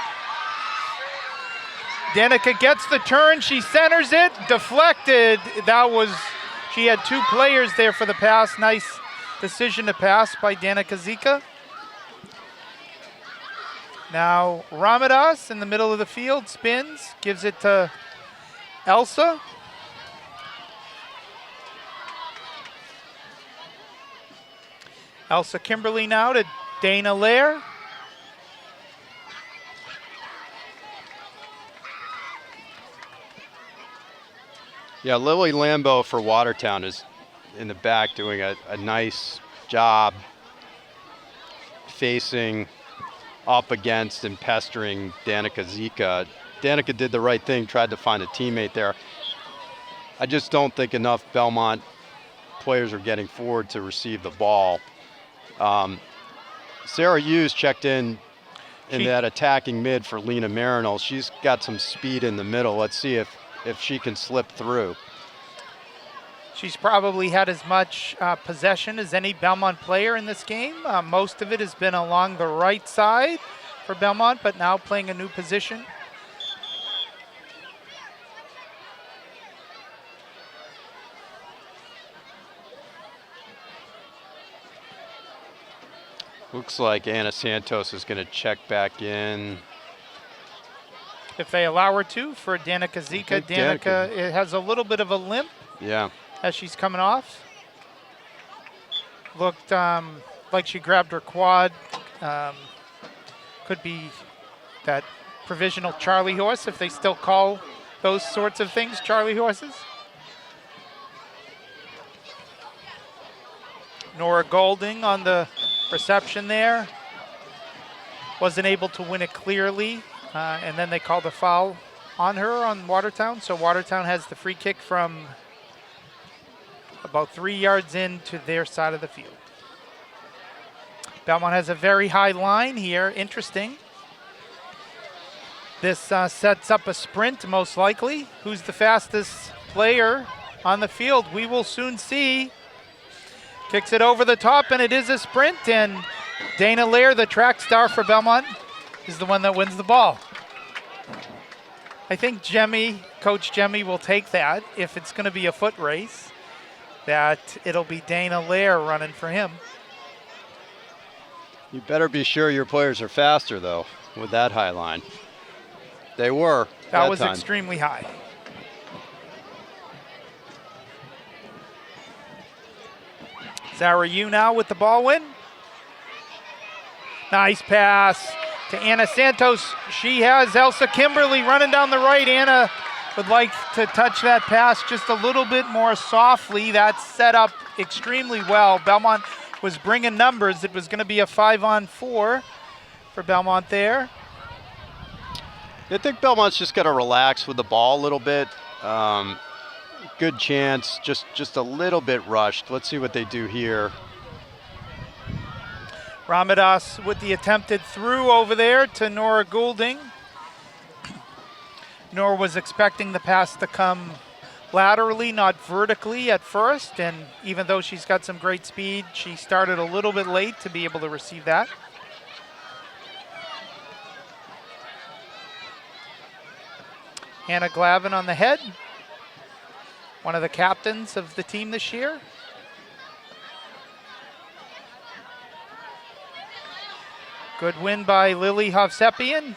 A: Danica gets the turn, she centers it, deflected. She had two players there for the pass. Nice decision to pass by Danica Zika. Now Ramadas in the middle of the field, spins, gives it to Elsa. Elsa Kimberly now to Dana Lair.
C: Yeah, Lily Lambeau for Watertown is in the back doing a nice job facing up against and pestering Danica Zika. Danica did the right thing, tried to find a teammate there. I just don't think enough Belmont players are getting forward to receive the ball. Sarah Hughes checked in that attacking mid for Lena Marinol. She's got some speed in the middle. Let's see if she can slip through.
A: She's probably had as much possession as any Belmont player in this game. Most of it has been along the right side for Belmont, but now playing a new position.
C: Looks like Anna Santos is going to check back in.
A: If they allow her to, for Danica Zika. Danica it has a little bit of a limp.
C: Yeah.
A: As she's coming off. Looked like she grabbed her quad. Could be that provisional Charlie horse, if they still call those sorts of things Charlie horses. Nora Golding on the reception there. Wasn't able to win it clearly. And then they called a foul on her on Watertown. So Watertown has the free kick from about 3 yards into their side of the field. Belmont has a very high line here. Interesting. This sets up a sprint, most likely. Who's the fastest player on the field? We will soon see. Kicks it over the top, and it is a sprint. And Dana Lair, the track star for Belmont, is the one that wins the ball. I think Coach Jemmy will take that if it's going to be a foot race, that it'll be Dana Lair running for him.
C: You better be sure your players are faster, though, with that high line. They were.
A: That was
C: time.
A: extremely high. Sarah Yu now with the ball win. Nice pass to Anna Santos. She has Elsa Kimberly running down the right. Anna would like to touch that pass just a little bit more softly. That's set up extremely well. Belmont was bringing numbers. It was going to be a 5-on-4 for Belmont there.
C: I think Belmont's just got to relax with the ball a little bit. Good chance, just a little bit rushed. Let's see what they do here.
A: Ramadas with the attempted through over there to Nora Goulding. Nora was expecting the pass to come laterally, not vertically at first, and even though she's got some great speed, she started a little bit late to be able to receive that. Hannah Glavin on the head, one of the captains of the team this year. Good win by Lily Hovsepian.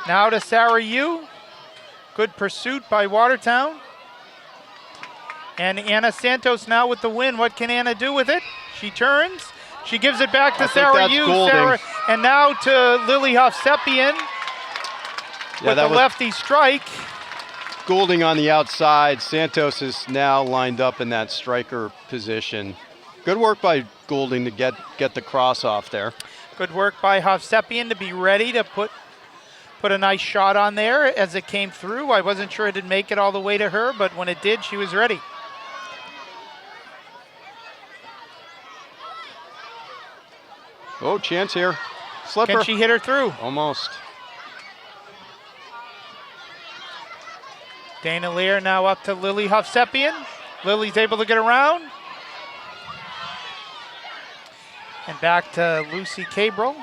A: Now to Sarah Yu. Good pursuit by Watertown. And Anna Santos now with the win. What can Anna do with it? She turns. She gives it back to Sarah Yu. And now to Lily Hovsepian with the lefty strike.
C: Goulding on the outside. Santos is now lined up in that striker position. Good work by Goulding to get the cross off there.
A: Good work by Hovsepian to be ready to put put a nice shot on there as it came through. I wasn't sure it'd make it all the way to her, but when it did, she was ready.
C: Oh, chance here. Slipper.
A: Can she hit her through?
C: Almost.
A: Dana Lear now up to Lily Hovsepian. Lily's able to get around. And back to Lucy Cabral.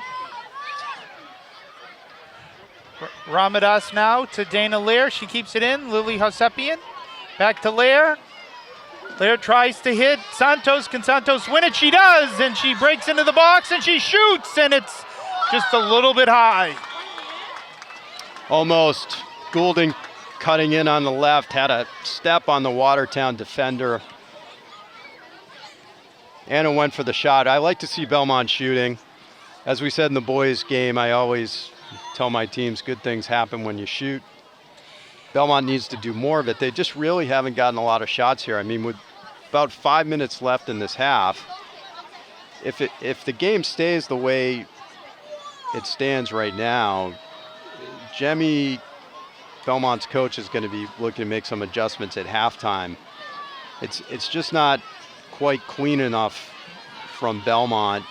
A: Ramadas now to Dana Lear. She keeps it in. Lily Hovsepian. Back to Lear. Lear tries to hit Santos. Can Santos win it? She does, and she breaks into the box and she shoots, and it's just a little bit high.
C: Almost. Goulding cutting in on the left, had a step on the Watertown defender. Anna went for the shot. I like to see Belmont shooting. As we said in the boys' game, I always tell my teams good things happen when you shoot. Belmont needs to do more of it. They just really haven't gotten a lot of shots here. I mean, with about 5 minutes left in this half, if the game stays the way it stands right now, Jemmy, Belmont's coach, is going to be looking to make some adjustments at halftime. It's just not quite clean enough from Belmont,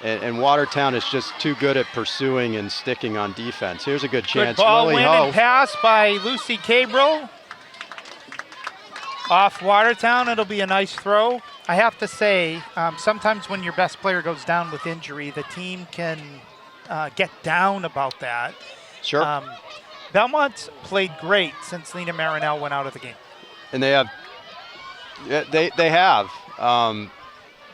C: and Watertown is just too good at pursuing and sticking on defense. Here's a good chance.
A: Good ball
C: Lily
A: win
C: Ho.
A: and pass by Lucy Cabral. Off Watertown, it'll be a nice throw. I have to say, sometimes when your best player goes down with injury, the team can get down about that.
C: Sure.
A: Belmont's played great since Lena Marinell went out of the game.
C: And they have, yeah, they have.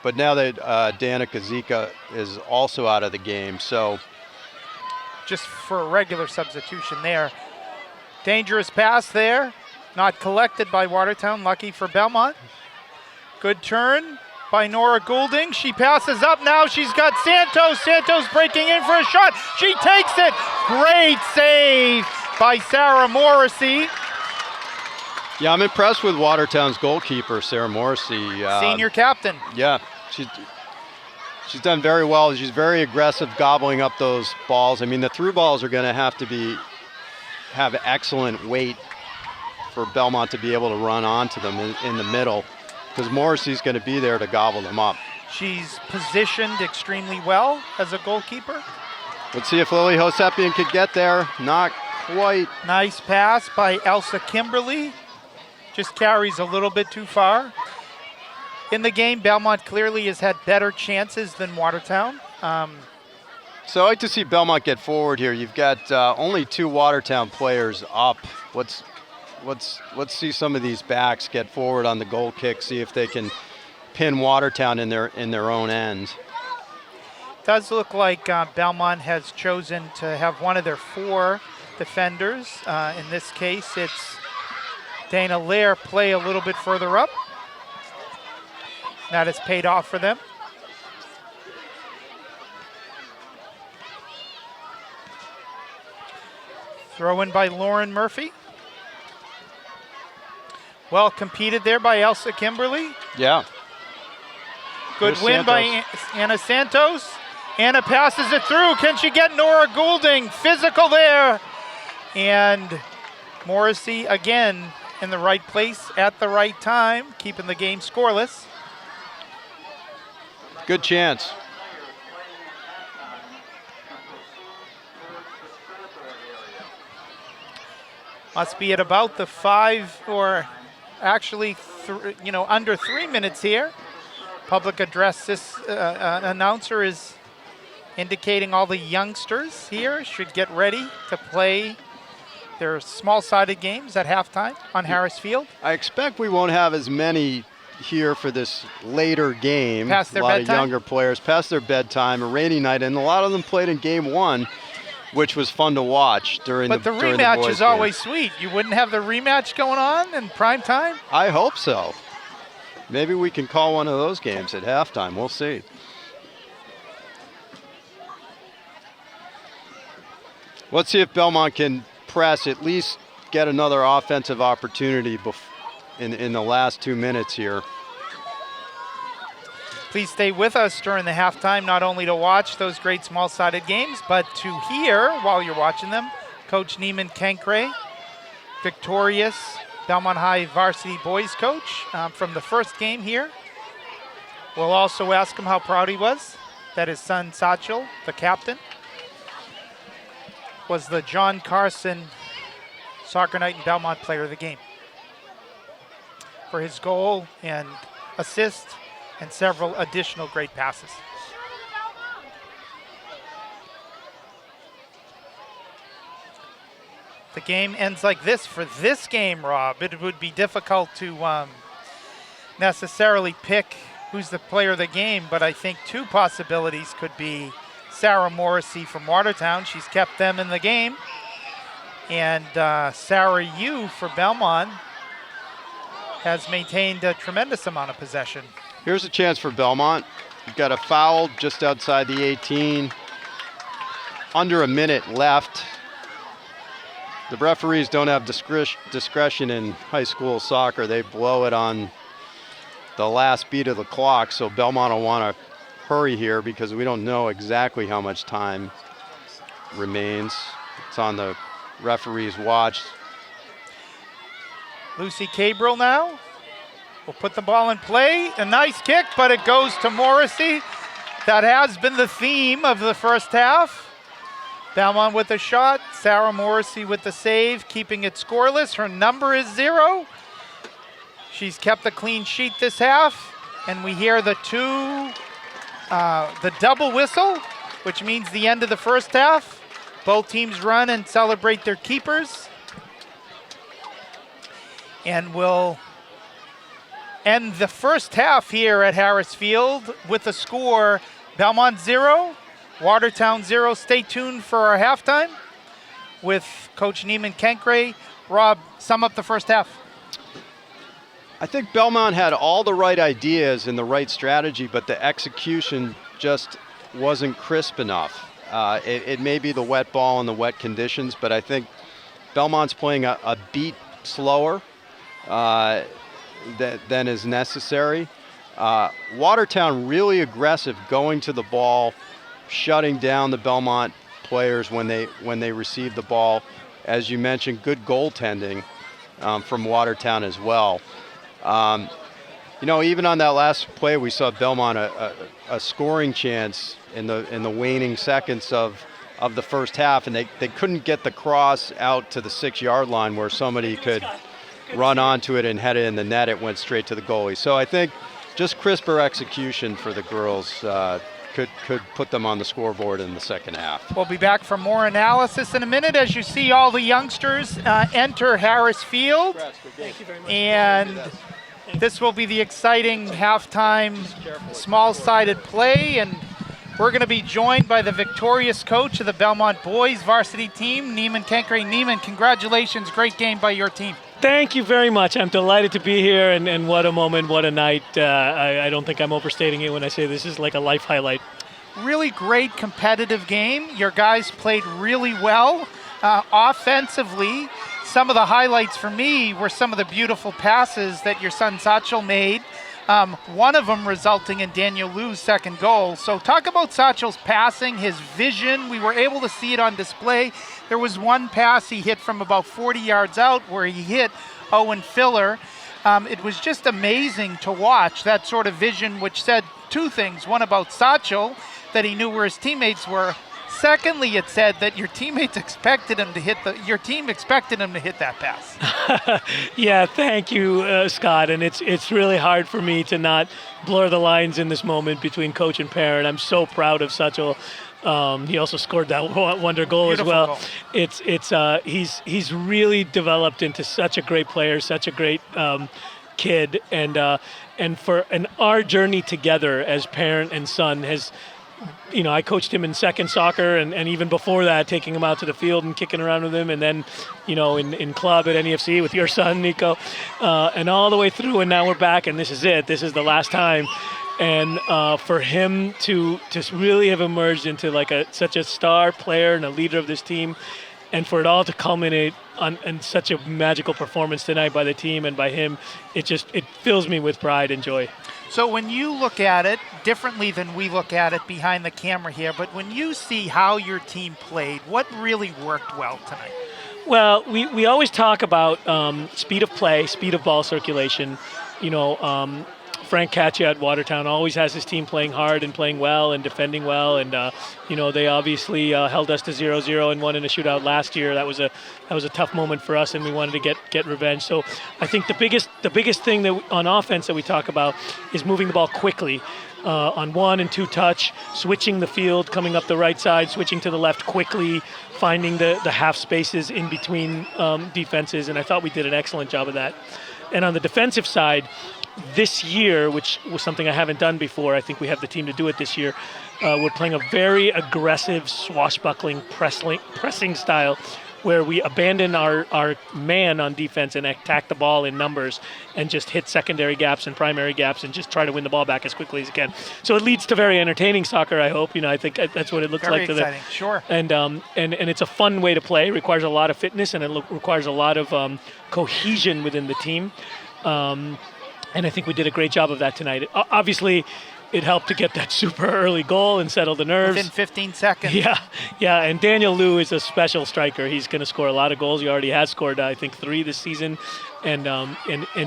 C: But now that Danica Zika is also out of the game, so.
A: Just for a regular substitution there. Dangerous pass there. Not collected by Watertown, lucky for Belmont. Good turn by Nora Goulding. She passes up now. She's got Santos. Santos breaking in for a shot. She takes it. Great save by Sarah Morrissey.
C: Yeah, I'm impressed with Watertown's goalkeeper, Sarah Morrissey.
A: Senior captain.
C: Yeah, she's done very well. She's very aggressive, gobbling up those balls. I mean, the through balls are going to have excellent weight for Belmont to be able to run onto them in the middle, because Morrissey's going to be there to gobble them up.
A: She's positioned extremely well as a goalkeeper.
C: Let's see if Lily Hovsepian could get there. Not quite.
A: Nice pass by Elsa Kimberly. Just carries a little bit too far. In the game, Belmont clearly has had better chances than Watertown.
C: So I like to see Belmont get forward here. You've got only 2 Watertown players up. Let's see some of these backs get forward on the goal kick, see if they can pin Watertown in their own end.
A: Does look like Belmont has chosen to have one of their 4 defenders. In this case, it's Dana Lear play a little bit further up. That has paid off for them. Throw in by Lauren Murphy. Well competed there by Elsa Kimberly.
C: Yeah.
A: Good
C: Here's
A: win by Anna Santos. Anna passes it through. Can she get Nora Goulding? Physical there. And Morrissey again in the right place at the right time, keeping the game scoreless.
C: Good chance.
A: Must be at about the 5 or actually under 3 minutes here. Public address announcer is indicating all the youngsters here should get ready to play their small-sided games at halftime on Harris Field.
C: I expect we won't have as many here for this later game.
A: Past their
C: a lot
A: bedtime?
C: of younger players past their bedtime, a rainy night, and a lot of them played in game 1, which was fun to watch during
A: But the
C: during
A: rematch
C: boys'
A: is
C: game.
A: always sweet. You wouldn't have the rematch going on in prime time?
C: I hope so. Maybe we can call one of those games at halftime. We'll see. Let's see if Belmont can press, at least get another offensive opportunity in the last 2 minutes here.
A: Please stay with us during the halftime, not only to watch those great small-sided games, but to hear, while you're watching them, Coach Neiman Kenkre, victorious Belmont High varsity boys coach from the first game here. We'll also ask him how proud he was that his son Satchel, the captain, was the John Carson Soccer Night in Belmont Player of the Game for his goal and assist and several additional great passes. The game ends like this for this game, Rob. It would be difficult to necessarily pick who's the player of the game, but I think two possibilities could be Sarah Morrissey from Watertown. She's kept them in the game. And Sarah Yu for Belmont has maintained a tremendous amount of possession.
C: Here's a chance for Belmont. You've got a foul just outside the 18. Under a minute left. The referees don't have discretion in high school soccer. They blow it on the last beat of the clock, so Belmont will want to hurry here because we don't know exactly how much time remains. It's on the referee's watch.
A: Lucy Cabrel now will put the ball in play. A nice kick, but it goes to Morrissey. That has been the theme of the first half. Belmont with a shot, Sarah Morrissey with the save, keeping it scoreless. Her number is 0. She's kept a clean sheet this half, and we hear the double whistle, which means the end of the first half. Both teams run and celebrate their keepers. And we'll end the first half here at Harris Field with the score Belmont 0, Watertown 0. Stay tuned for our halftime with Coach Neiman Kenkre. Rob, sum up the first half.
C: I think Belmont had all the right ideas and the right strategy, but the execution just wasn't crisp enough. It may be the wet ball and the wet conditions, but I think Belmont's playing a beat slower than is necessary. Watertown really aggressive, going to the ball, shutting down the Belmont players when they receive the ball. As you mentioned, good goaltending from Watertown as well. Even on that last play, we saw Belmont a scoring chance in the waning seconds of the first half, and they couldn't get the cross out to the 6-yard line where somebody could run onto it and head it in the net. It went straight to the goalie. So I think just crisper execution for the girls could put them on the scoreboard in the second half.
A: We'll be back for more analysis in a minute as you see all the youngsters enter Harris Field.
D: Thank you very much.
A: And this will be the exciting halftime small-sided play, and we're going to be joined by the victorious coach of the Belmont boys varsity team, Neiman Kenkre. Neiman, congratulations, great game by your team.
D: Thank you very much. I'm delighted to be here, and what a moment, what a night. I don't think I'm overstating it when I say this is like a life highlight.
A: Really great competitive game. Your guys played really well offensively. Some of the highlights for me were some of the beautiful passes that your son Satchel made. One of them resulting in Daniel Liu's second goal. So talk about Satchel's passing, his vision. We were able to see it on display. There was one pass he hit from about 40 yards out where he hit Owen Filler. It was just amazing to watch that sort of vision, which said two things. One about Satchel, that he knew where his teammates were. Secondly, it said that your teammates expected him to hit your team expected him to hit that pass.
D: Yeah, thank you, Scott. And it's really hard for me to not blur the lines in this moment between coach and parent. I'm so proud of Satchel. He also scored that wonder goal
A: Beautiful
D: as well.
A: Goal.
D: He's really developed into such a great player, such a great kid, and our journey together as parent and son has. I coached him in second soccer and even before that, taking him out to the field and kicking around with him. And then, in club at NEFC with your son, Nico, and all the way through. And now we're back and this is it. This is the last time. And for him to really have emerged into like such a star player and a leader of this team, and for it all to culminate on such a magical performance tonight by the team and by him, it fills me with pride and joy.
A: So when you look at it differently than we look at it behind the camera here, but when you see how your team played, what really worked well tonight?
D: Well, we always talk about speed of play, speed of ball circulation. Frank Katcha at Watertown always has his team playing hard and playing well and defending well, and they obviously held us to 0-0 and won in a shootout last year. That was a tough moment for us, and we wanted to get revenge. So I think the biggest thing that on offense that we talk about is moving the ball quickly. On 1 and 2 touch, switching the field, coming up the right side, switching to the left quickly, finding the half spaces in between defenses, and I thought we did an excellent job of that. And on the defensive side, this year, which was something I haven't done before, I think we have the team to do it this year, we're playing a very aggressive, swashbuckling, pressing style where we abandon our man on defense and attack the ball in numbers and just hit secondary gaps and primary gaps and just try to win the ball back as quickly as we can. So it leads to very entertaining soccer, I hope. I think that's what it looks
A: very
D: like.
A: Exciting. Sure.
D: And it's a fun way to play. It requires a lot of fitness and it requires a lot of cohesion within the team. And I think we did a great job of that tonight. Obviously, it helped to get that super early goal and settle the nerves.
A: Within 15 seconds.
D: Yeah. And Daniel Liu is a special striker. He's going to score a lot of goals. He already has scored, I think, 3 this season. And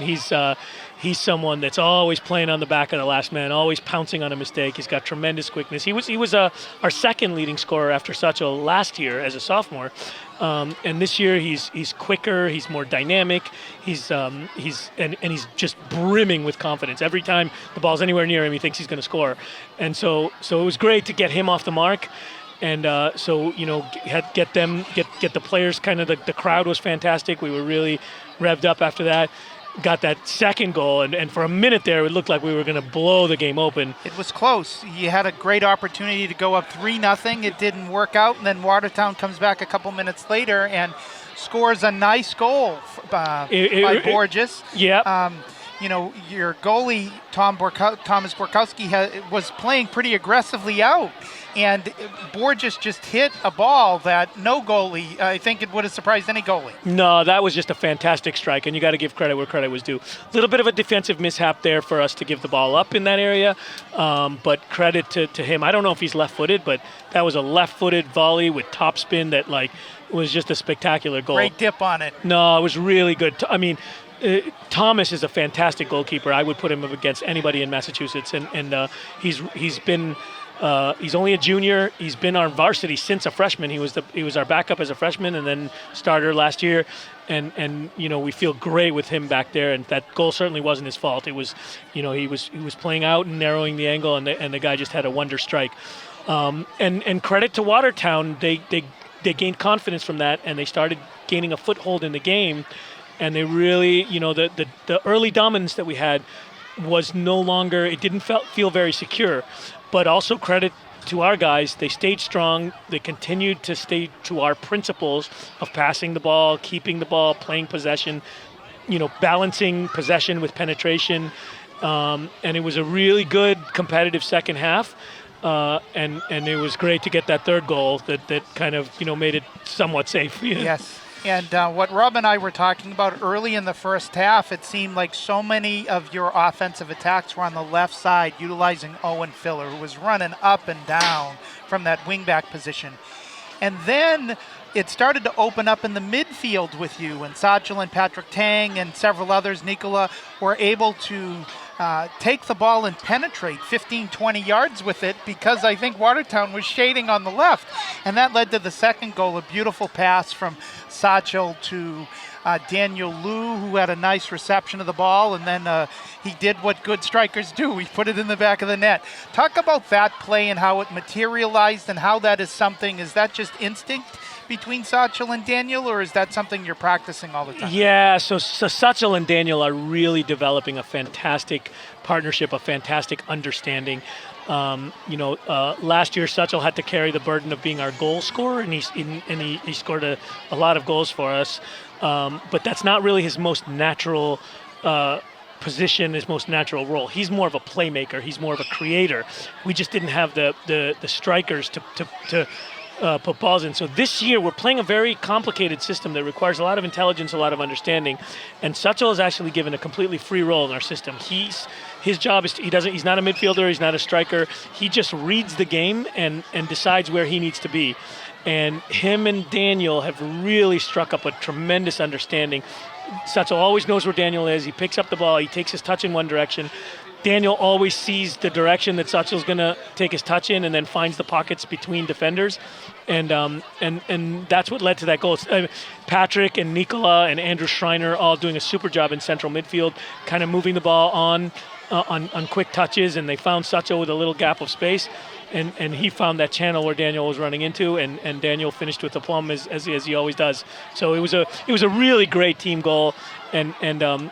D: he's someone that's always playing on the back of the last man, always pouncing on a mistake. He's got tremendous quickness. He was our second leading scorer after Satchel last year as a sophomore. And this year he's quicker, he's more dynamic, he's just brimming with confidence. Every time the ball's anywhere near him, he thinks he's going to score. And so it was great to get him off the mark. And get the players kind of, the crowd was fantastic. We were really revved up after that. Got that second goal, and for a minute there, it looked like we were going to blow the game open.
A: It was close. You had a great opportunity to go up 3-0. It didn't work out, and then Watertown comes back a couple minutes later and scores a nice goal by Borges.
D: Yeah.
A: Your goalie, Thomas Borkowski, was playing pretty aggressively out. And Borges just hit a ball that no goalie, I think it would have surprised any goalie.
D: No, that was just a fantastic strike, and you got to give credit where credit was due. A little bit of a defensive mishap there for us to give the ball up in that area, but credit to him. I don't know if he's left-footed, but that was a left-footed volley with topspin that was just a spectacular goal.
A: Great dip on it.
D: No, it was really good. Thomas is a fantastic goalkeeper. I would put him up against anybody in Massachusetts, and he's been. He's only a junior. He's been our varsity since a freshman. He was our backup as a freshman and then starter last year. And we feel great with him back there. And that goal certainly wasn't his fault. It was, he was playing out and narrowing the angle, and the guy just had a wonder strike. And credit to Watertown, they gained confidence from that, and they started gaining a foothold in the game. And they really, the early dominance that we had was no longer. It didn't feel very secure. But also credit to our guys. They stayed strong. They continued to stay to our principles of passing the ball, keeping the ball, playing possession, balancing possession with penetration. And it was a really good competitive second half. And it was great to get that third goal that kind of, made it somewhat safe.
A: Yes. And what Rob and I were talking about early in the first half, it seemed like so many of your offensive attacks were on the left side, utilizing Owen Filler, who was running up and down from that wingback position. And then it started to open up in the midfield with you, and Satchel and Patrick Tang and several others, Nicola, were able to take the ball and penetrate 15, 20 yards with it, because I think Watertown was shading on the left. And that led to the second goal, a beautiful pass from Satchel to Daniel Liu, who had a nice reception of the ball, and then he did what good strikers do. He put it in the back of the net. Talk about that play and how it materialized, and how that is something. Is that just instinct between Satchel and Daniel, or is that something you're practicing all the time?
D: Yeah, so Satchel and Daniel are really developing a fantastic partnership, a fantastic understanding. Last year Satchel had to carry the burden of being our goal scorer, and he scored a lot of goals for us. But that's not really his most natural position, his most natural role. He's more of a playmaker. He's more of a creator. We just didn't have the strikers to put balls in. So this year we're playing a very complicated system that requires a lot of intelligence, a lot of understanding, and Satchel is actually given a completely free role in our system. His job is he's not a midfielder, he's not a striker. He just reads the game and decides where he needs to be. And him and Daniel have really struck up a tremendous understanding. Satchel always knows where Daniel is. He picks up the ball, he takes his touch in one direction. Daniel always sees the direction that Satchel's going to take his touch in, and then finds the pockets between defenders, and that's what led to that goal. Patrick and Nikola and Andrew Schreiner all doing a super job in central midfield, kind of moving the ball on quick touches, and they found Satchel with a little gap of space, and he found that channel where Daniel was running into, and Daniel finished with the plum as he always does. So it was a really great team goal, and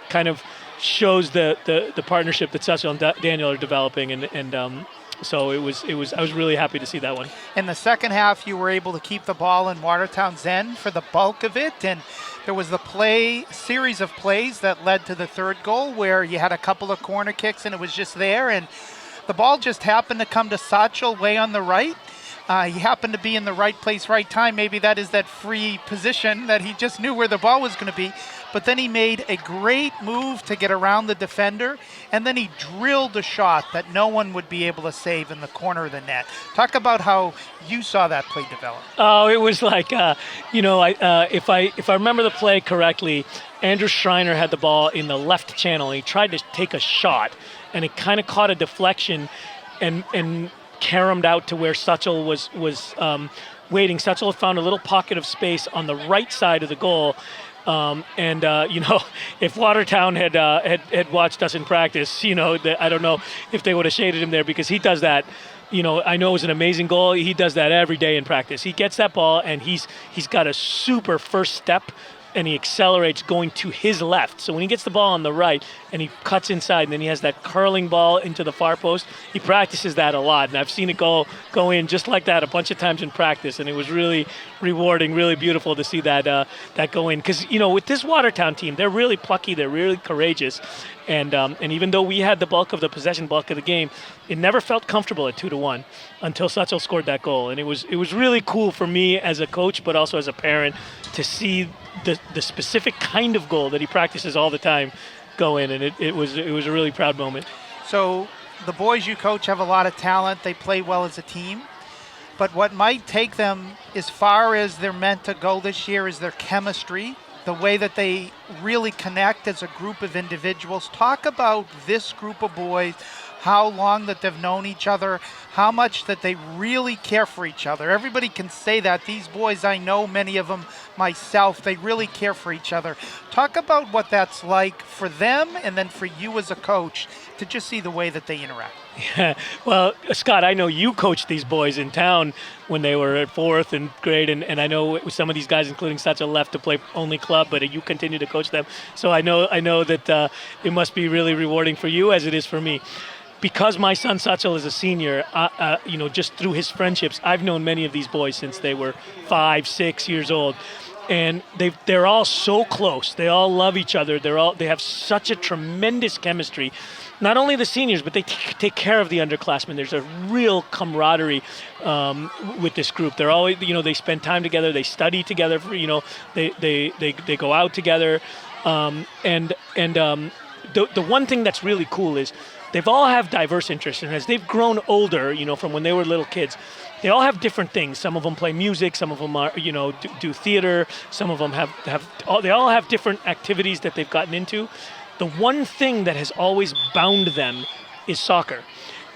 D: kind of shows the partnership that Satchel and Daniel are developing, and so it was I was really happy to see that one.
A: In the second half, you were able to keep the ball in Watertown's end for the bulk of it, and there was the series of plays that led to the third goal where you had a couple of corner kicks and it was just there, and the ball just happened to come to Satchel way on the right. He happened to be in the right place, right time. Maybe that is that free position that he just knew where the ball was going to be. But then he made a great move to get around the defender, and then he drilled a shot that no one would be able to save in the corner of the net. Talk about how you saw that play develop.
D: Oh, it was like, if I remember the play correctly, Andrew Schreiner had the ball in the left channel, and he tried to take a shot, and it kind of caught a deflection, and caromed out to where Satchel was waiting. Satchel had found a little pocket of space on the right side of the goal. If Watertown had watched us in practice, I don't know if they would have shaded him there, because he does that. I know it was an amazing goal. He does that every day in practice. He gets that ball, and he's got a super first step, and he accelerates going to his left. So when he gets the ball on the right and he cuts inside, and then he has that curling ball into the far post, he practices that a lot. And I've seen it go in just like that a bunch of times in practice, and it was really rewarding, really beautiful to see that go in. Because, with this Watertown team, they're really plucky, they're really courageous. And even though we had the bulk of the possession, bulk of the game, it never felt comfortable at 2-1 until Satchel scored that goal. And it was really cool for me as a coach, but also as a parent, to see the specific kind of goal that he practices all the time go in, and it was a really proud moment.
A: So the boys you coach have a lot of talent. They play well as a team. But what might take them as far as they're meant to go this year is their chemistry, the way that they really connect as a group of individuals. Talk about this group of boys, how long that they've known each other, how much that they really care for each other. Everybody can say that. These boys, I know many of them myself, they really care for each other. Talk about what that's like for them, and then for you as a coach to just see the way that they interact.
D: Yeah. Well, Scott, I know you coached these boys in town when they were at fourth and grade, and I know some of these guys, including Satchel, left to play only club, but you continue to coach them. So I know that it must be really rewarding for you as it is for me. Because my son Satchel is a senior, just through his friendships, I've known many of these boys since they were 5, 6 years old. And they're all so close. They all love each other. They have such a tremendous chemistry. Not only the seniors, but they take care of the underclassmen. There's a real camaraderie with this group. They're always, they spend time together. They study together. They go out together. The one thing that's really cool is they've all have diverse interests, and as they've grown older, from when they were little kids, they all have different things. Some of them play music, some of them are, do theater, some of them they all have different activities that they've gotten into. The one thing that has always bound them is soccer.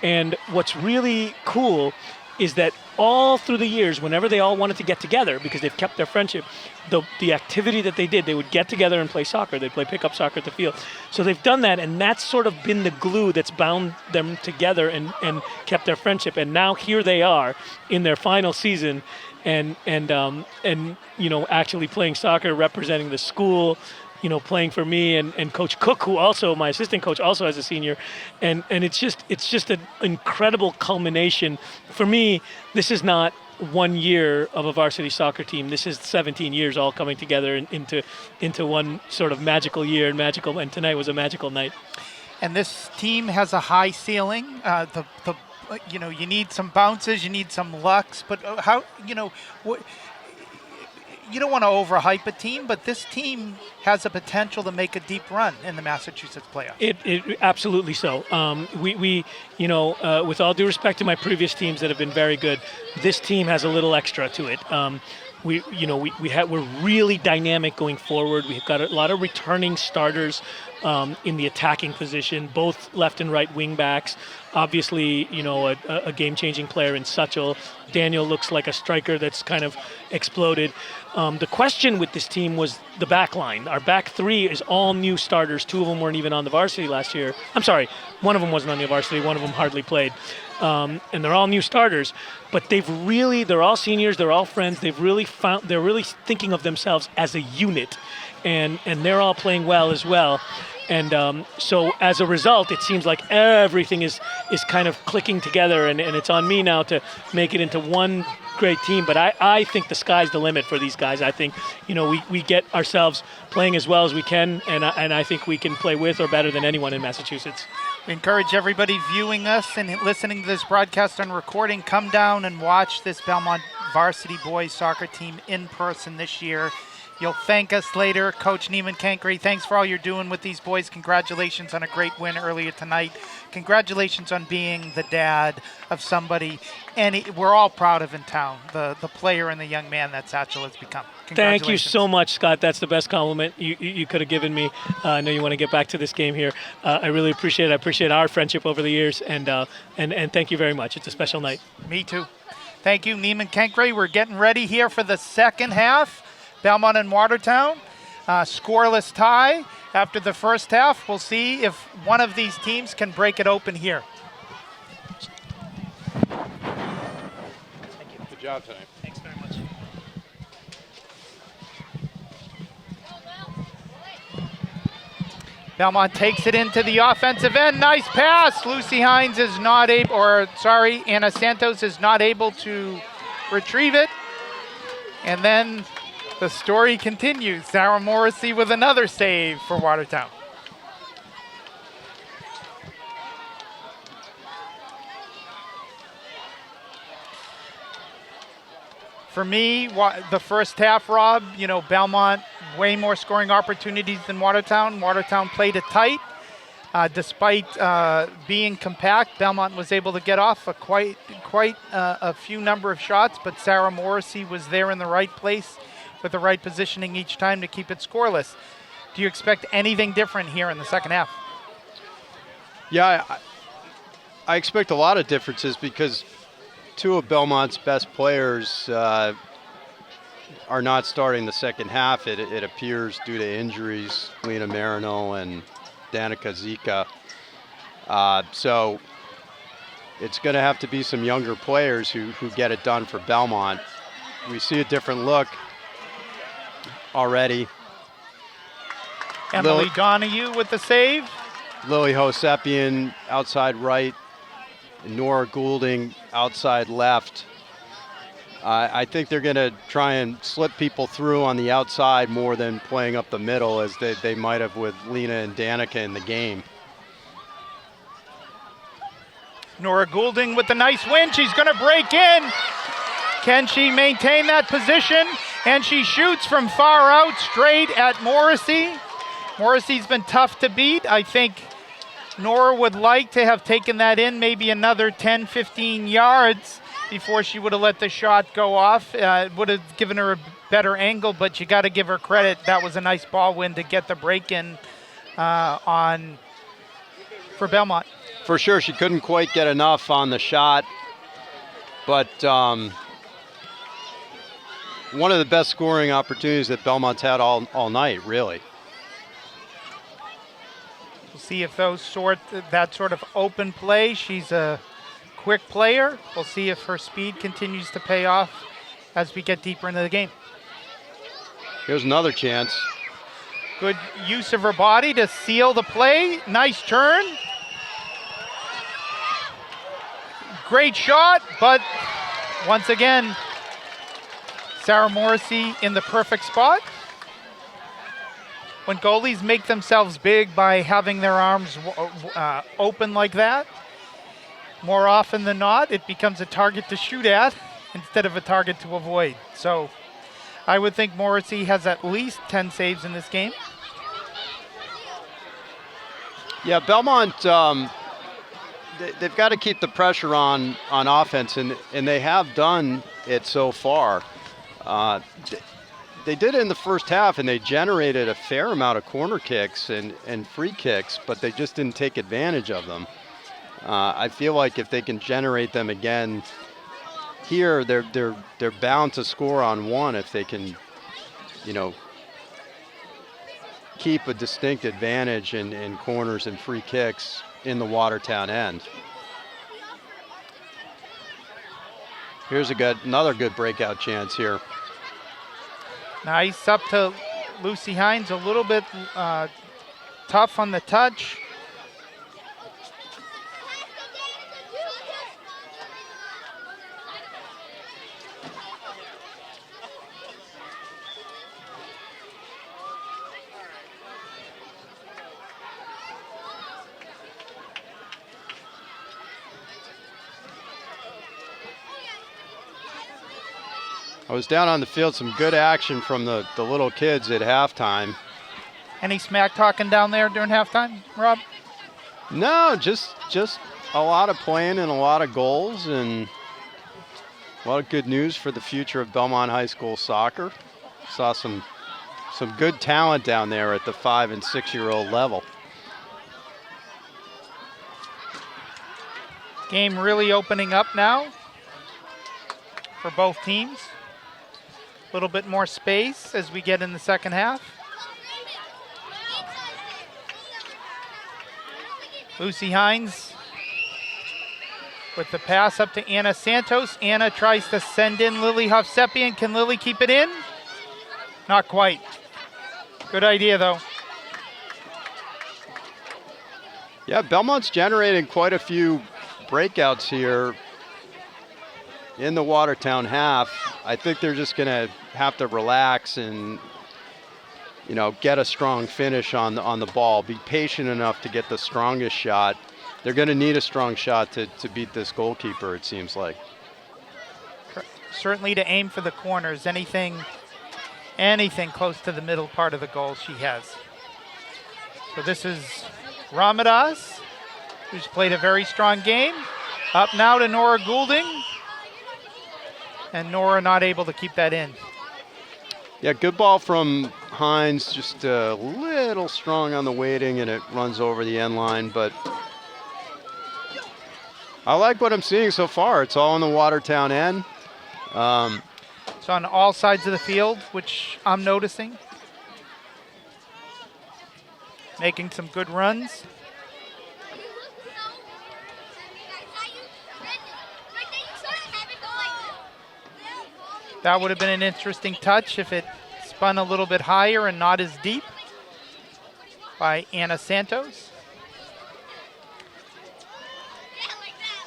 D: And what's really cool is that all through the years, whenever they all wanted to get together, because they've kept their friendship, the activity that they did, they would get together and play soccer. They'd play pickup soccer at the field. So they've done that, and that's sort of been the glue that's bound them together and kept their friendship. And now here they are in their final season, and actually playing soccer, representing the school, playing for me and Coach Cook, who also, my assistant coach, also as a senior. And it's just an incredible culmination. For me, this is not 1 year of a varsity soccer team. This is 17 years all coming together into one sort of magical year, and tonight was a magical night.
A: And this team has a high ceiling. The you need some bounces, you need some lucks, but how, you don't want to overhype a team, but this team has a potential to make a deep run in the Massachusetts playoffs.
D: It absolutely so. With all due respect to my previous teams that have been very good, this team has a little extra to it. We're really dynamic going forward. We've got a lot of returning starters in the attacking position, both left and right wing backs. Obviously, a game-changing player in Suchel. Daniel looks like a striker that's kind of exploded. The question with this team was the back line. Our back three is all new starters. Two of them weren't even on the varsity last year. I'm sorry, one of them wasn't on the varsity. One of them hardly played. And they're all new starters, but they're all seniors. They're all friends. They're really thinking of themselves as a unit, and they're all playing well as well. And so as a result, it seems like everything is kind of clicking together, and it's on me now to make it into one great team. But I think the sky's the limit for these guys. I think, we get ourselves playing as well as we can, and I think we can play with or better than anyone in Massachusetts.
A: We encourage everybody viewing us and listening to this broadcast on recording, come down and watch this Belmont varsity boys soccer team in person this year. You'll thank us later. Coach Neiman Cankry, thanks for all you're doing with these boys. Congratulations on a great win earlier tonight. Congratulations on being the dad of somebody we're all proud of in town, the player and the young man that Satchel has become.
D: Thank you so much, Scott. That's the best compliment you could have given me. I know you want to get back to this game here. I really appreciate it. I appreciate our friendship over the years, and thank you very much. It's a special night.
A: Me too. Thank you, Neiman Cankry. We're getting ready here for the second half. Belmont and Watertown, scoreless tie after the first half. We'll see if one of these teams can break it open here.
C: Thank you. Good job tonight.
D: Thanks very much.
A: Belmont takes it into the offensive end. Nice pass. Lucy Hines is not able, Anna Santos is not able to retrieve it. And then the story continues. Sarah Morrissey with another save for Watertown. For me, the first half, Rob, Belmont, way more scoring opportunities than Watertown. Watertown played it tight. Despite being compact, Belmont was able to get off quite a few number of shots, but Sarah Morrissey was there in the right place with the right positioning each time to keep it scoreless. Do you expect anything different here in the second half?
C: Yeah, I expect a lot of differences because two of Belmont's best players are not starting the second half. It appears due to injuries, Lena Marino and Danica Zika. So it's going to have to be some younger players who get it done for Belmont. We see a different look already.
A: Emily Donahue with the save.
C: Lily Hosepian outside right. Nora Goulding outside left. I think they're going to try and slip people through on the outside more than playing up the middle as they might have with Lena and Danica in the game.
A: Nora Goulding with the nice win. She's going to break in. Can she maintain that position? And she shoots from far out straight at Morrissey. Morrissey's been tough to beat. I think Nora would like to have taken that in maybe another 10, 15 yards before she would have let the shot go off. It would have given her a better angle, but you got to give her credit. That was a nice ball win to get the break in for Belmont.
C: For sure, she couldn't quite get enough on the shot, but one of the best scoring opportunities that Belmont's had all night, really.
A: We'll see if that sort of open play. She's a quick player. We'll see if her speed continues to pay off as we get deeper into the game.
C: Here's another chance.
A: Good use of her body to seal the play. Nice turn. Great shot, but once again, Sarah Morrissey in the perfect spot. When goalies make themselves big by having their arms open like that, more often than not, it becomes a target to shoot at instead of a target to avoid. So I would think Morrissey has at least 10 saves in this game.
C: Yeah, Belmont, they've got to keep the pressure on offense, and they have done it so far. They did it in the first half, and they generated a fair amount of corner kicks and free kicks, but they just didn't take advantage of them. I feel like if they can generate them again here, they're bound to score on one if they can, keep a distinct advantage in corners and free kicks in the Watertown end. Here's another good breakout chance here.
A: Nice up to Lucy Hines, a little bit tough on the touch.
C: I was down on the field, some good action from the little kids at halftime.
A: Any smack talking down there during halftime, Rob?
C: No, just a lot of playing and a lot of goals and a lot of good news for the future of Belmont High School soccer. Saw some good talent down there at the 5- and 6-year-old level.
A: Game really opening up now for both teams. A little bit more space as we get in the second half. Lucy Hines with the pass up to Anna Santos. Anna tries to send in Lily Hovsepian. Can Lily keep it in? Not quite. Good idea, though.
C: Yeah, Belmont's generating quite a few breakouts here in the Watertown half. I think they're just going to have to relax and, get a strong finish on the ball. Be patient enough to get the strongest shot. They're going to need a strong shot to beat this goalkeeper, it seems like.
A: Certainly to aim for the corners. Anything close to the middle part of the goal she has. So this is Ramadas, who's played a very strong game. Up now to Nora Goulding. And Nora not able to keep that in.
C: Yeah, good ball from Hines, just a little strong on the weighting, and it runs over the end line, but I like what I'm seeing so far. It's all in the Watertown end.
A: It's on all sides of the field, which I'm noticing. Making some good runs. That would have been an interesting touch if it spun a little bit higher and not as deep by Anna Santos.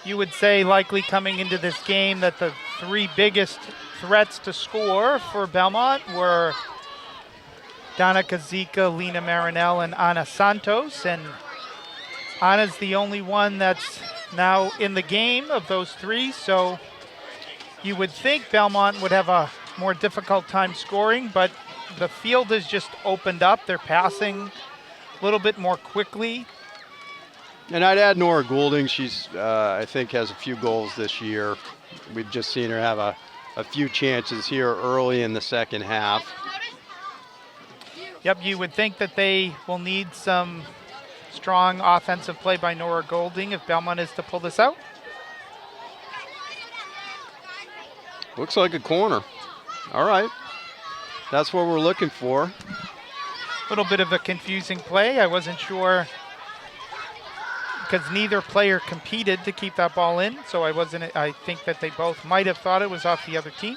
A: You would say likely coming into this game that the three biggest threats to score for Belmont were Donna Kazika, Lena Marinell, and Ana Santos. And Ana's the only one that's now in the game of those three, so you would think Belmont would have a more difficult time scoring, but the field has just opened up. They're passing a little bit more quickly.
C: And I'd add Nora Goulding. She's, I think, has a few goals this year. We've just seen her have a few chances here early in the second half.
A: Yep, you would think that they will need some strong offensive play by Nora Goulding if Belmont is to pull this out.
C: Looks like a corner. All right. That's what we're looking for.
A: A little bit of a confusing play. I wasn't sure because neither player competed to keep that ball in, so I think that they both might have thought it was off the other team.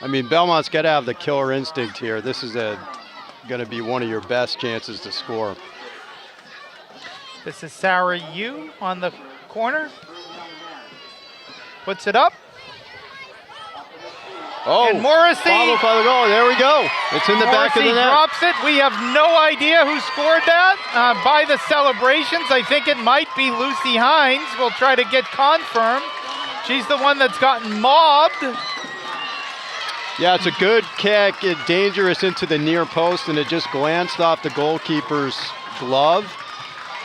C: I mean, Belmont's got to have the killer instinct here. This is going to be one of your best chances to score.
A: This is Sarah Yu on the corner. Puts it up.
C: Oh,
A: and Morrissey.
C: followed by the goal. There we go. It's in the back of the
A: Morrissey
C: net.
A: drops it. We have no idea who scored that. By the celebrations, I think it might be Lucy Hines. We'll try to get confirmed. She's the one that's gotten mobbed.
C: Yeah, it's a good kick. Dangerous into the near post, and it just glanced off the goalkeeper's glove.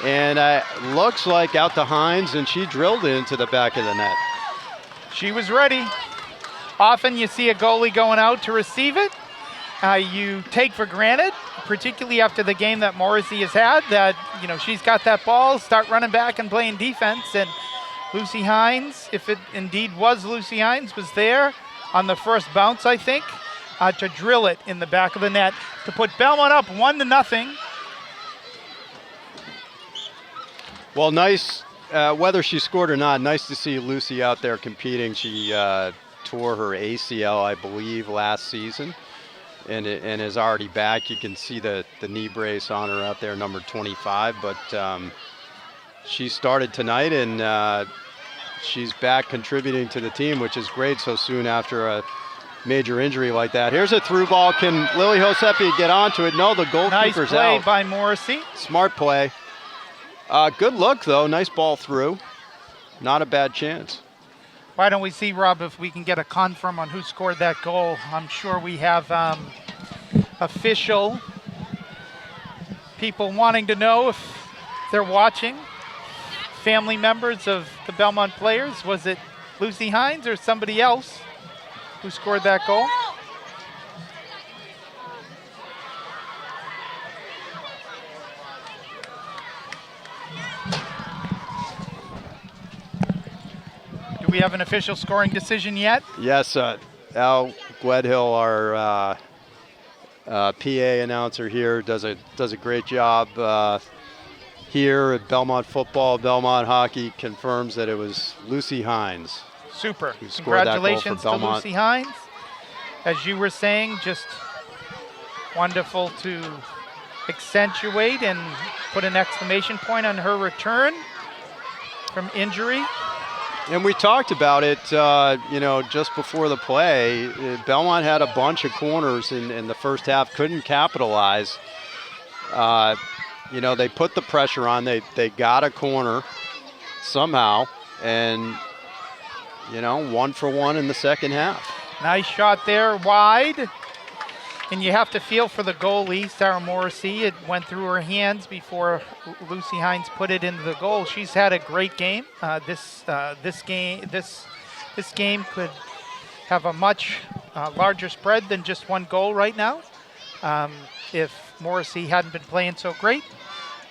C: And looks like out to Hines, and she drilled it into the back of the net.
A: She was ready. Often you see a goalie going out to receive it. You take for granted, particularly after the game that Morrissey has had, that she's got that ball, start running back and playing defense. And Lucy Hines, if it indeed was Lucy Hines, was there on the first bounce, I think, to drill it in the back of the net to put Belmont up 1-0.
C: Well, nice, whether she scored or not, nice to see Lucy out there competing. She tore her ACL, I believe, last season, and is already back. You can see the knee brace on her out there, number 25, but she started tonight, and she's back contributing to the team, which is great so soon after a major injury like that. Here's a through ball. Can Lily Hosepi get onto it? No, the goalkeeper's
A: nice play
C: out.
A: by Morrissey.
C: Smart play. Good look, though. Nice ball through. Not a bad chance.
A: Why don't we see, Rob, if we can get a confirm on who scored that goal? I'm sure we have official people wanting to know if they're watching. Family members of the Belmont players. Was it Lucy Hines or somebody else who scored that goal? Do we have an official scoring decision yet?
C: Yes, Al Gwedhill, our PA announcer here, does a great job here at Belmont football. Belmont hockey confirms that it was Lucy Hines.
A: Super.
C: Who scored that goal for
A: Congratulations to
C: Belmont.
A: Lucy Hines. As you were saying, just wonderful to accentuate and put an exclamation point on her return from injury.
C: And we talked about it, just before the play. Belmont had a bunch of corners in the first half, couldn't capitalize. They put the pressure on. They got a corner somehow, and 1-for-1 in the second half.
A: Nice shot there, wide. And you have to feel for the goalie, Sarah Morrissey. It went through her hands before Lucy Hines put it into the goal. She's had a great game. This game could have a much larger spread than just one goal right now if Morrissey hadn't been playing so great.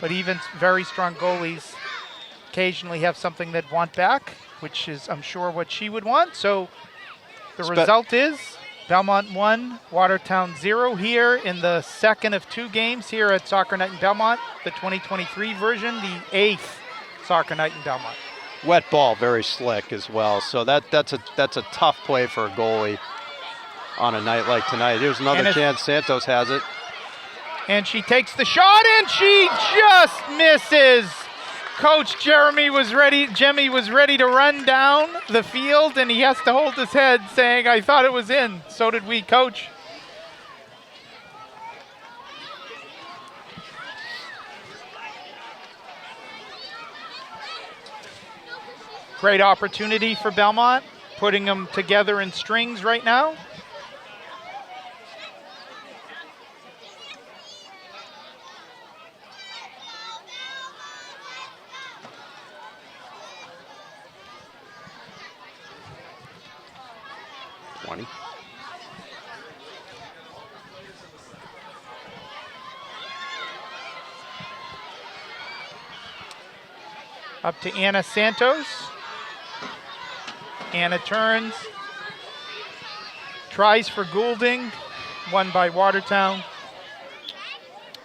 A: But even very strong goalies occasionally have something they'd want back, which is, I'm sure, what she would want. So the result is Belmont 1, Watertown 0 here in the second of two games here at Soccer Night in Belmont, the 2023 version, the 8th Soccer Night in Belmont.
C: Wet ball, very slick as well. So that's a tough play for a goalie on a night like tonight. Here's another chance. Santos has it.
A: And she takes the shot, and she just misses. Coach Jemmy was ready to run down the field, and he has to hold his head saying, I thought it was in. So did we, Coach. Great opportunity for Belmont, putting them together in strings right now. Up to Anna Santos. Anna turns, tries for Goulding, won by Watertown,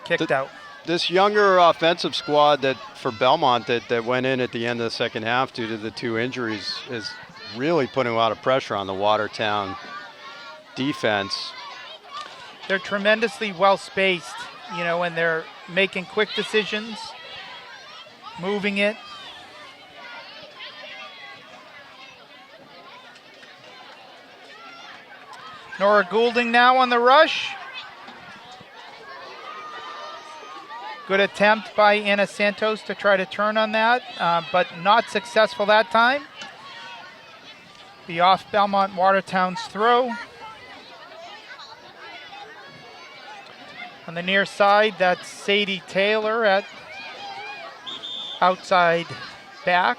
A: kicked out.
C: This younger offensive squad that for Belmont that went in at the end of the second half due to the two injuries is really putting a lot of pressure on the Watertown defense.
A: They're tremendously well spaced, and they're making quick decisions, moving it. Nora Goulding now on the rush. Good attempt by Anna Santos to try to turn on that, but not successful that time. The off Belmont Watertown's throw. On the near side, that's Sadie Taylor at outside back.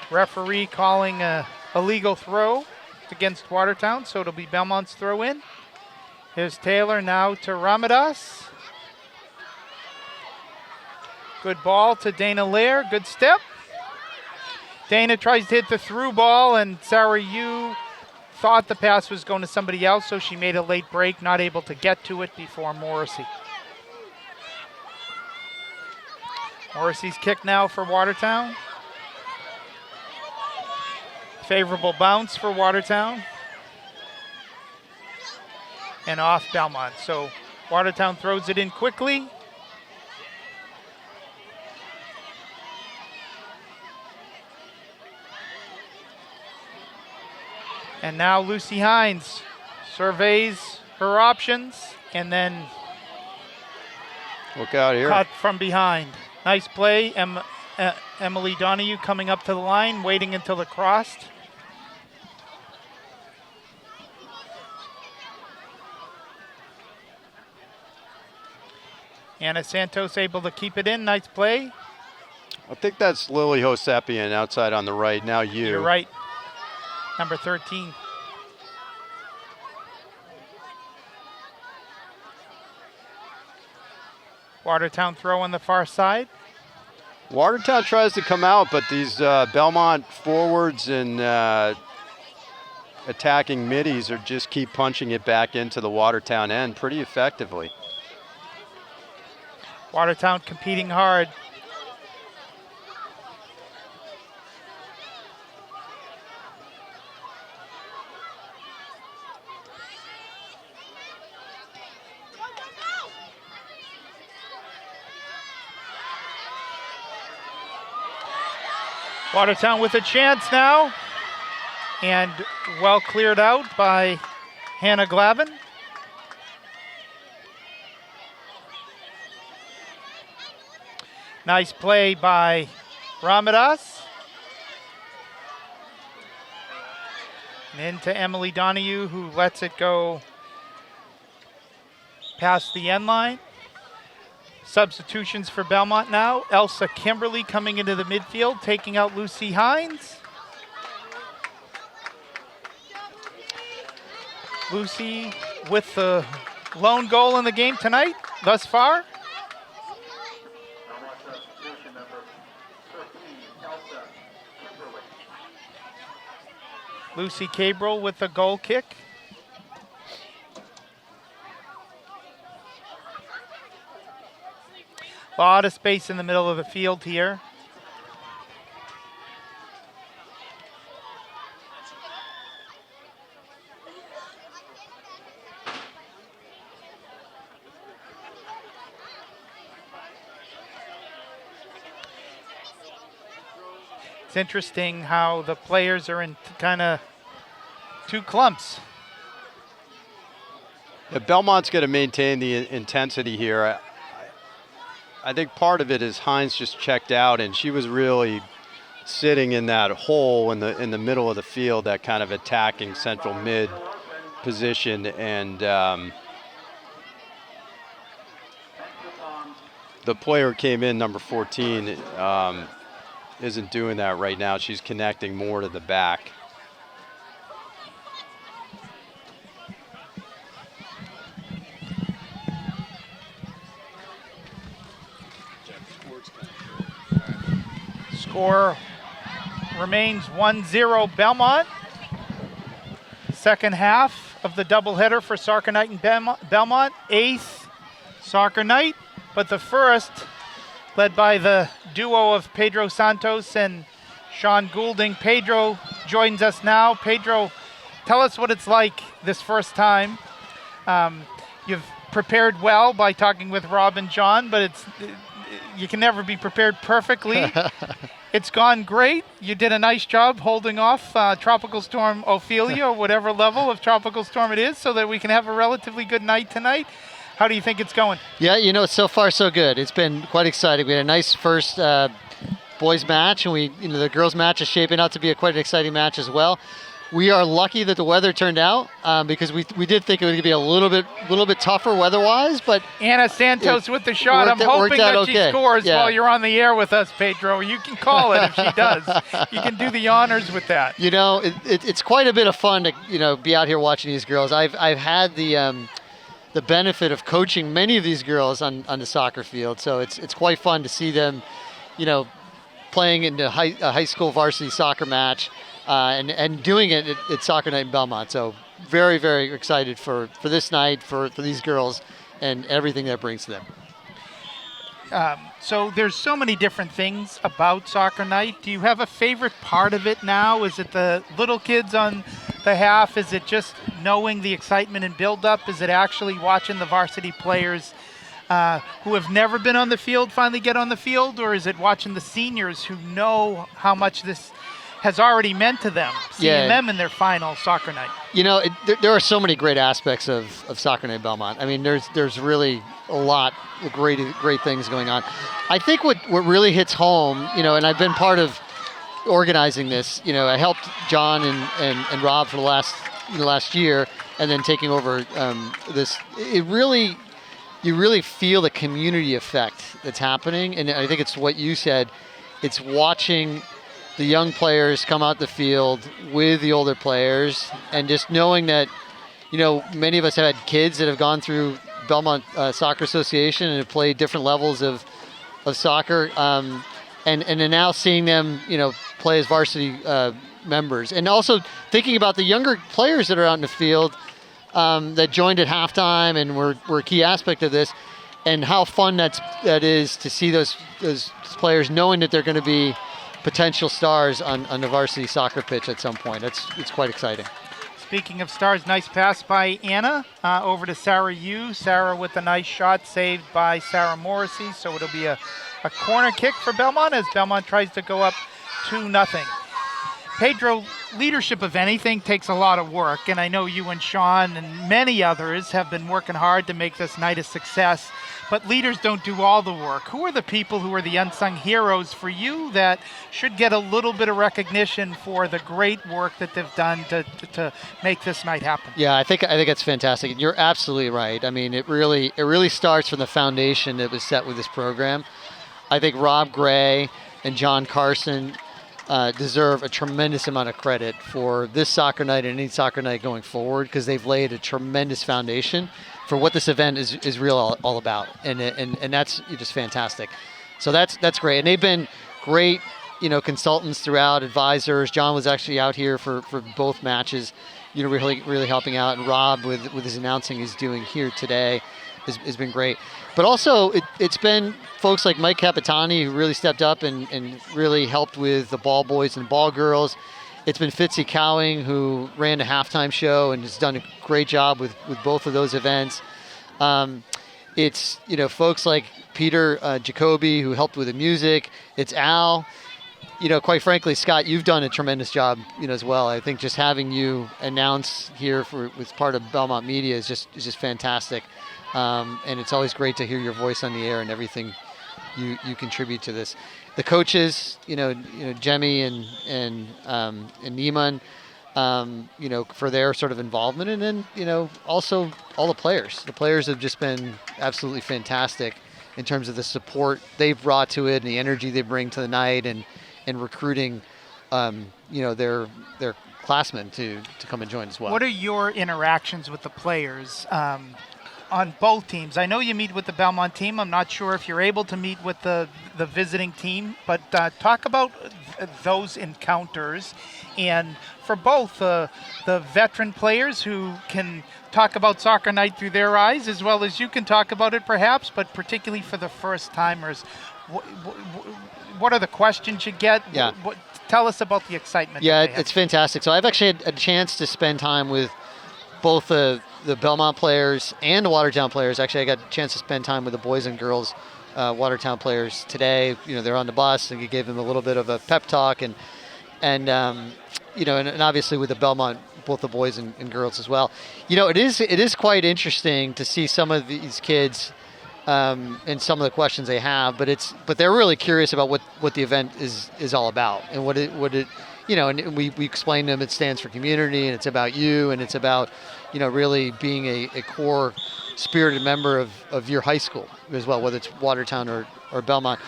A: Referee calling a illegal throw against Watertown, so it'll be Belmont's throw in. Here's Taylor now to Ramadas. Good ball to Dana Lair, good step. Dana tries to hit the through ball, and Sarah Yu thought the pass was going to somebody else, so she made a late break, not able to get to it before Morrissey. Morrissey's kick now for Watertown. Favorable bounce for Watertown. And off Belmont. So Watertown throws it in quickly. And now Lucy Hines surveys her options and then
C: Look out here.
A: cut from behind. Nice play. Emily Donahue coming up to the line, waiting until it crossed. Anna Santos able to keep it in. Nice play.
C: I think that's Lily Hosepian outside on the right. Now you.
A: You're right. Number 13. Watertown throw on the far side.
C: Watertown tries to come out, but these Belmont forwards and attacking middies are just keep punching it back into the Watertown end pretty effectively.
A: Watertown competing hard. Watertown with a chance now, and well cleared out by Hannah Glavin. Nice play by Ramadas. And into Emily Donahue, who lets it go past the end line. Substitutions for Belmont now. Elsa Kimberly coming into the midfield, taking out Lucy Hines. Lucy with the lone goal in the game tonight, thus far. Lucy Cabral with the goal kick. A lot of space in the middle of the field here. It's interesting how the players are in kind of two clumps.
C: Yeah, Belmont's going to maintain the intensity here. I think part of it is Hines just checked out, and she was really sitting in that hole in the middle of the field, that kind of attacking central mid position, and the player came in, number 14, isn't doing that right now. She's connecting more to the back.
A: Score remains 1-0 Belmont. Second half of the doubleheader for Soccer Night in Belmont. 8th Soccer Night, but the first led by the duo of Pedro Santos and Sean Goulding. Pedro joins us now. Pedro, tell us what it's like this first time. You've prepared well by talking with Rob and John, but you can never be prepared perfectly. It's gone great. You did a nice job holding off Tropical Storm Ophelia, or whatever level of Tropical Storm it is, so that we can have a relatively good night tonight. How do you think it's going?
E: Yeah, so far so good. It's been quite exciting. We had a nice first boys match, and the girls match is shaping out to be quite an exciting match as well. We are lucky that the weather turned out because we did think it would be a little bit tougher weather-wise, but
A: Anna Santos with the shot. I'm hoping that she scores while you're on the air with us, Pedro. You can call it if she does. You can do the honors with that.
E: It's quite a bit of fun to be out here watching these girls. I've had the benefit of coaching many of these girls on the soccer field, so it's quite fun to see them, playing in a high school varsity soccer match. And doing it at Soccer Night in Belmont. So very, very excited for this night, for these girls, and everything that brings to them.
A: So there's so many different things about Soccer Night. Do you have a favorite part of it now? Is it the little kids on the half? Is it just knowing the excitement and build-up? Is it actually watching the varsity players who have never been on the field finally get on the field? Or is it watching the seniors who know how much this has already meant to them, seeing them in their final Soccer Night?
E: There are so many great aspects of Soccer Night Belmont. I mean, there's really a lot of great things going on. I think what really hits home, and I've been part of organizing this. I helped John and Rob for the last year, and then taking over this. You really feel the community effect that's happening, and I think it's what you said. It's watching the young players come out the field with the older players, and just knowing that, many of us have had kids that have gone through Belmont Soccer Association and have played different levels of soccer, and now seeing them, play as varsity members, and also thinking about the younger players that are out in the field that joined at halftime and were a key aspect of this, and how fun that is to see those players knowing that they're going to be potential stars on the varsity soccer pitch at some point. It's quite exciting.
A: Speaking of stars, nice pass by Anna over to Sarah Yu. Sarah with a nice shot saved by Sarah Morrissey. So it'll be a corner kick for Belmont as Belmont tries to go up 2-0. Pedro, leadership of anything takes a lot of work, and I know you and Sean and many others have been working hard to make this night a success, but leaders don't do all the work. Who are the people who are the unsung heroes for you that should get a little bit of recognition for the great work that they've done to make this night happen?
E: Yeah, I think it's fantastic. You're absolutely right. I mean, it really starts from the foundation that was set with this program. I think Rob Gray and John Carson deserve a tremendous amount of credit for this soccer night and any soccer night going forward, because they've laid a tremendous foundation for what this event is really all about, and that's just fantastic. So that's great, and they've been great, consultants throughout, advisors. John was actually out here for both matches, really helping out, and Rob with his announcing he's doing here today has been great. But also it's been folks like Mike Capitani who really stepped up and really helped with the ball boys and ball girls. It's been Fitzy Cowing who ran the halftime show and has done a great job with both of those events. It's folks like Peter Jacoby who helped with the music. It's Al. Quite frankly, Scott, you've done a tremendous job, as well. I think just having you announce here with part of Belmont Media is just fantastic. And it's always great to hear your voice on the air and everything you contribute to this. The coaches, Jemmy and Neiman, for their sort of involvement, and then also all the players. The players have just been absolutely fantastic in terms of the support they've brought to it and the energy they bring to the night, and recruiting, their classmen to come and join as well.
A: What are your interactions with the players? On both teams? I know you meet with the Belmont team. I'm not sure if you're able to meet with the visiting team, but talk about those encounters, and for both the veteran players who can talk about soccer night through their eyes, as well as you can talk about it perhaps, but particularly for the first timers. What are the questions you get?
E: Yeah.
A: Tell us about the excitement.
E: Yeah, it's fantastic. So I've actually had a chance to spend time with both the Belmont players and the Watertown players. Actually, I got a chance to spend time with the boys and girls Watertown players today. They're on the bus, and you gave them a little bit of a pep talk, and obviously with the Belmont, both the boys and girls as well. It is quite interesting to see some of these kids and some of the questions they have, but they're really curious about what the event is all about, and what it and we explained to them it stands for community, and it's about you, and it's about really being a core spirited member of your high school as well, whether it's Watertown or Belmont.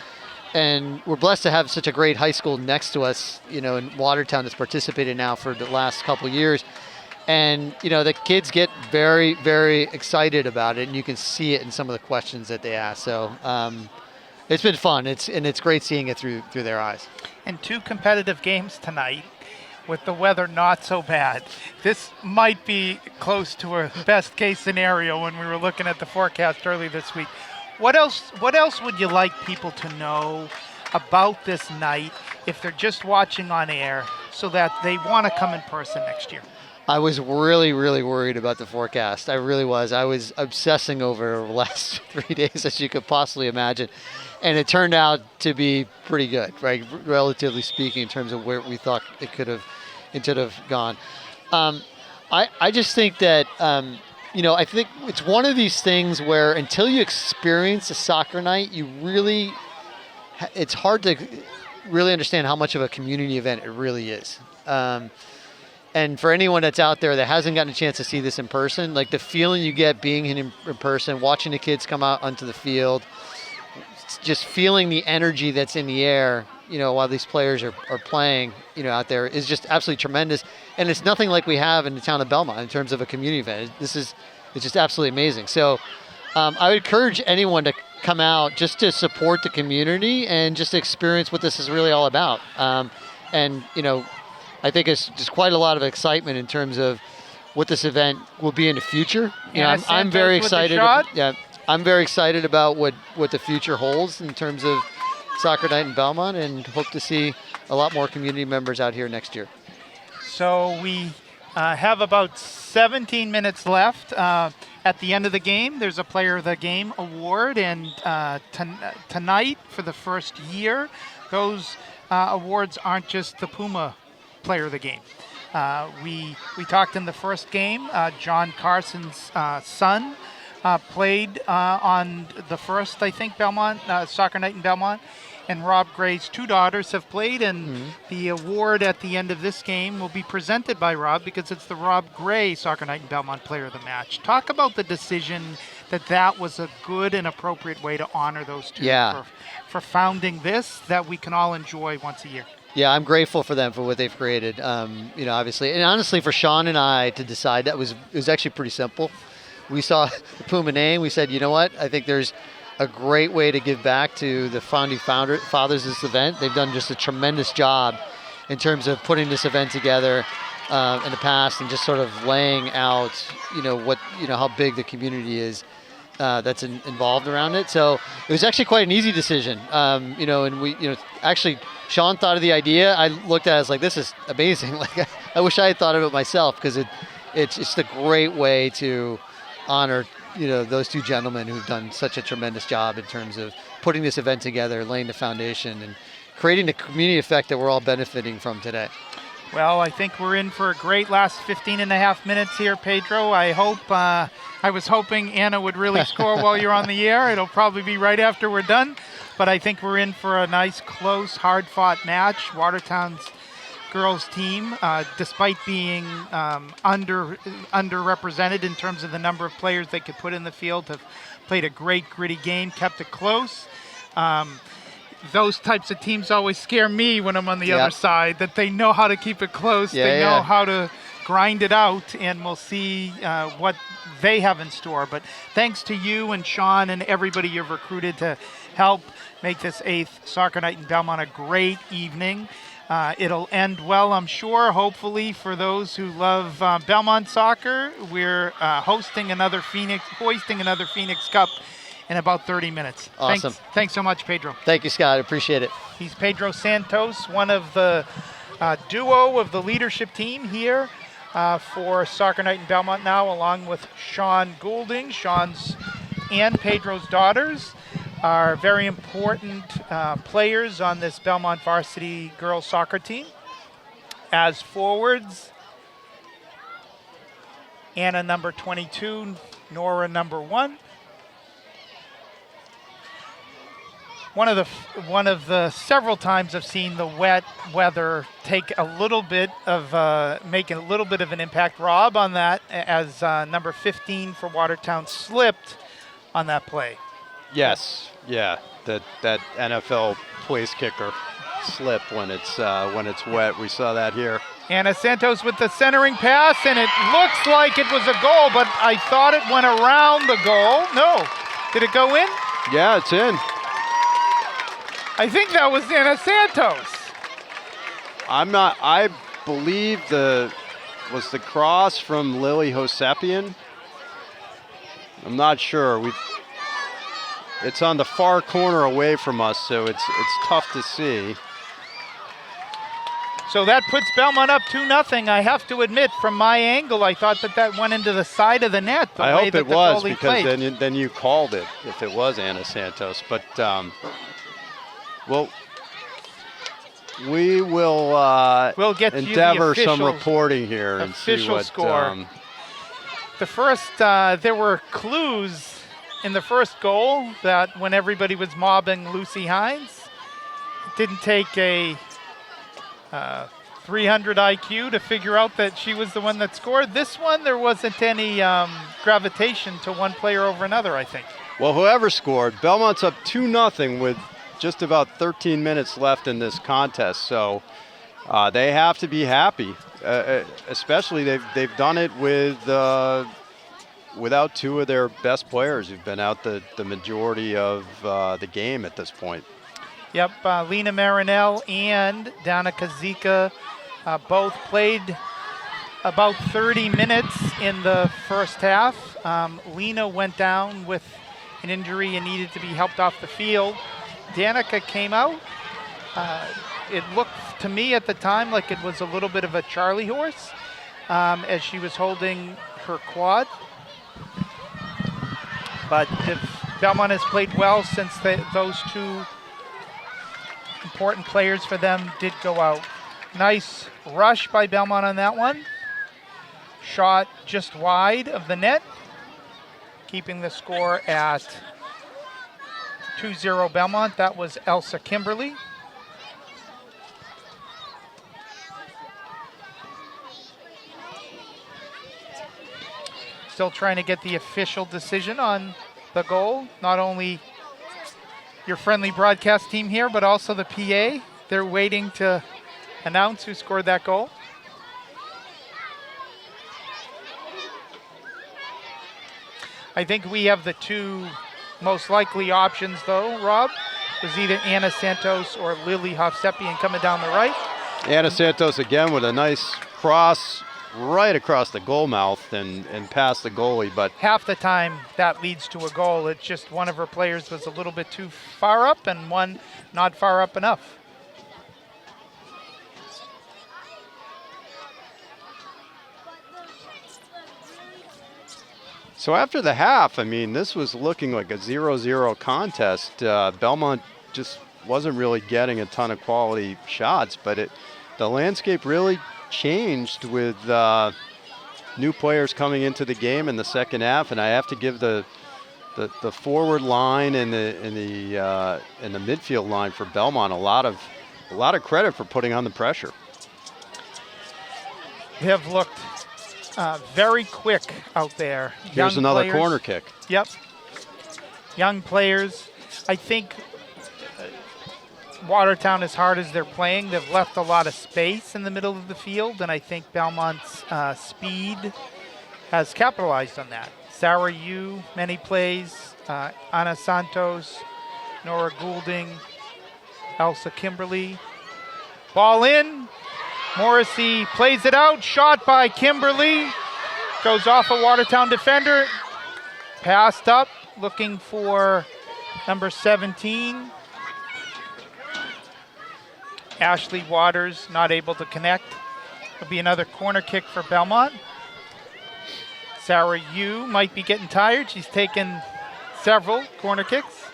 E: And we're blessed to have such a great high school next to us, in Watertown, that's participated now for the last couple of years. And, the kids get very, very excited about it, and you can see it in some of the questions that they ask. So it's been fun. It's great seeing it through their eyes.
A: And 2 competitive games tonight with the weather not so bad. This might be close to a best case scenario when we were looking at the forecast early this week. What else would you like people to know about this night if they're just watching on air so that they want to come in person next year?
E: I was really, really worried about the forecast. I really was. I was obsessing over the last 3 days, as you could possibly imagine. And it turned out to be pretty good, right? Relatively speaking, in terms of where we thought it could have gone. I just think that, I think it's one of these things where until you experience a soccer night, it's hard to really understand how much of a community event it really is. And for anyone that's out there that hasn't gotten a chance to see this in person, like the feeling you get being in person, watching the kids come out onto the field, just feeling the energy that's in the air, while these players are playing, out there is just absolutely tremendous. And it's nothing like we have in the town of Belmont in terms of a community event. It's just absolutely amazing. So I would encourage anyone to come out just to support the community and just experience what this is really all about. I think it's just quite a lot of excitement in terms of what this event will be in the future. I'm very excited. I'm very excited about what the future holds in terms of soccer night in Belmont, and hope to see a lot more community members out here next year.
A: So we have about 17 minutes left. At the end of the game, there's a Player of the Game award, and tonight, for the first year, those awards aren't just the Puma Player of the Game. We talked in the first game. John Carson's son played on the first, I think, Belmont soccer night in Belmont, and Rob Gray's 2 daughters have played, and the award at the end of this game will be presented by Rob, because it's the Rob Gray Soccer Night in Belmont Player of the Match. Talk about the decision that was a good and appropriate way to honor those 2 for founding this that we can all enjoy once a year.
E: Yeah, I'm grateful for them for what they've created, obviously. And honestly, for Sean and I to decide, it was actually pretty simple. We saw the Puma name. We said, you know what? I think there's a great way to give back to the founding fathers of this event. They've done just a tremendous job in terms of putting this event together in the past, and just sort of laying out, how big the community is that's involved around it. So it was actually quite an easy decision. And we, actually Sean thought of the idea. I looked at it, I was like, this is amazing. Like, I wish I had thought of it myself, because it's just a great way to honor those 2 gentlemen who've done such a tremendous job in terms of putting this event together, laying the foundation, and creating the community effect that we're all benefiting from today.
A: Well, I think we're in for a great last 15 and a half minutes here, Pedro. I was hoping Anna would really score while you're on the air. It'll probably be right after we're done, but I think we're in for a nice, close, hard-fought match. Watertown's girls team, despite being underrepresented in terms of the number of players they could put in the field, have played a great, gritty game, kept it close. Those types of teams always scare me when I'm on the other side, that they know how to keep it close, they know how to grind it out, and we'll see what they have in store. But thanks to you and Sean and everybody you've recruited to help make this 8th Soccer Night in Belmont a great evening. It'll end well, I'm sure, hopefully, for those who love Belmont soccer. We're hoisting another Phoenix Cup in about 30 minutes.
E: Awesome.
A: Thanks so much, Pedro.
E: Thank you, Scott. I appreciate it.
A: He's Pedro Santos, one of the duo of the leadership team here for Soccer Night in Belmont now, along with Sean Goulding, Sean's and Pedro's daughters. are very important players on this Belmont varsity girls soccer team. As forwards, Anna number 22, Nora number 1. One of the several times I've seen the wet weather take a little bit of make a little bit of an impact. Rob, on that, as number 15 for Watertown slipped on that play.
C: Yes, yeah, that NFL place kicker slip when it's wet. We saw that here.
A: Anna Santos with the centering pass, and it looks like it was a goal, but I thought it went around the goal. No, did it go in?
C: Yeah, it's in.
A: I think that was Anna Santos.
C: I believe was the cross from Lily Hosepian. I'm not sure. It's on the far corner away from us, so it's tough to see.
A: So that puts Belmont up 2-0. I have to admit, from my angle, I thought that went into the side of the net.
C: I hope it was, because then you called it if it was Anna Santos. But well, we will
A: we'll get
C: endeavor
A: you the
C: some reporting here and see what
A: score. The first, there were clues in the first goal that when everybody was mobbing Lucy Hines, it didn't take a 300 IQ to figure out that she was the one that scored. This one, there wasn't any gravitation to one player over another, I think.
C: Well, whoever scored, Belmont's up 2-0 with just about 13 minutes left in this contest, so they have to be happy. Especially they've done it without two of their best players who've been out the majority of the game at this point.
A: Yep, Lena Marinell and Danica Zika both played about 30 minutes in the first half. Lena went down with an injury and needed to be helped off the field. Danica came out. It looked to me at the time like it was a little bit of a Charlie horse as she was holding her quad. But Belmont has played well since those two important players for them did go out. Nice rush by Belmont on that one. Shot just wide of the net, keeping the score at 2-0 Belmont. That was Elsa Kimberly. Still trying to get the official decision on the goal. Not only your friendly broadcast team here, but also the PA. They're waiting to announce who scored that goal. I think we have the two most likely options, though, Rob. It was either Anna Santos or Lily Hovsepian coming down the right.
C: Anna Santos again with a nice cross right across the goal mouth and past the goalie. But
A: half the time that leads to a goal. It's just one of her players was a little bit too far up and one not far up enough.
C: so after the half, I mean, this was looking like a 0-0 contest. Belmont just wasn't really getting a ton of quality shots, but the landscape really changed with new players coming into the game in the second half, and I have to give the forward line and the midfield line for Belmont a lot of credit for putting on the pressure.
A: They have looked very quick out there.
C: Here's another corner kick.
A: Yep. Young players. I think Watertown, as hard as they're playing, they've left a lot of space in the middle of the field, and I think Belmont's speed has capitalized on that. Sarah Yu, many plays. Ana Santos, Nora Goulding, Elsa Kimberly. Ball in. Morrissey plays it out. Shot by Kimberly. Goes off a Watertown defender. Passed up, looking for number 17. Ashley Waters not able to connect. It'll be another corner kick for Belmont. Sarah Yu might be getting tired. She's taken several corner kicks.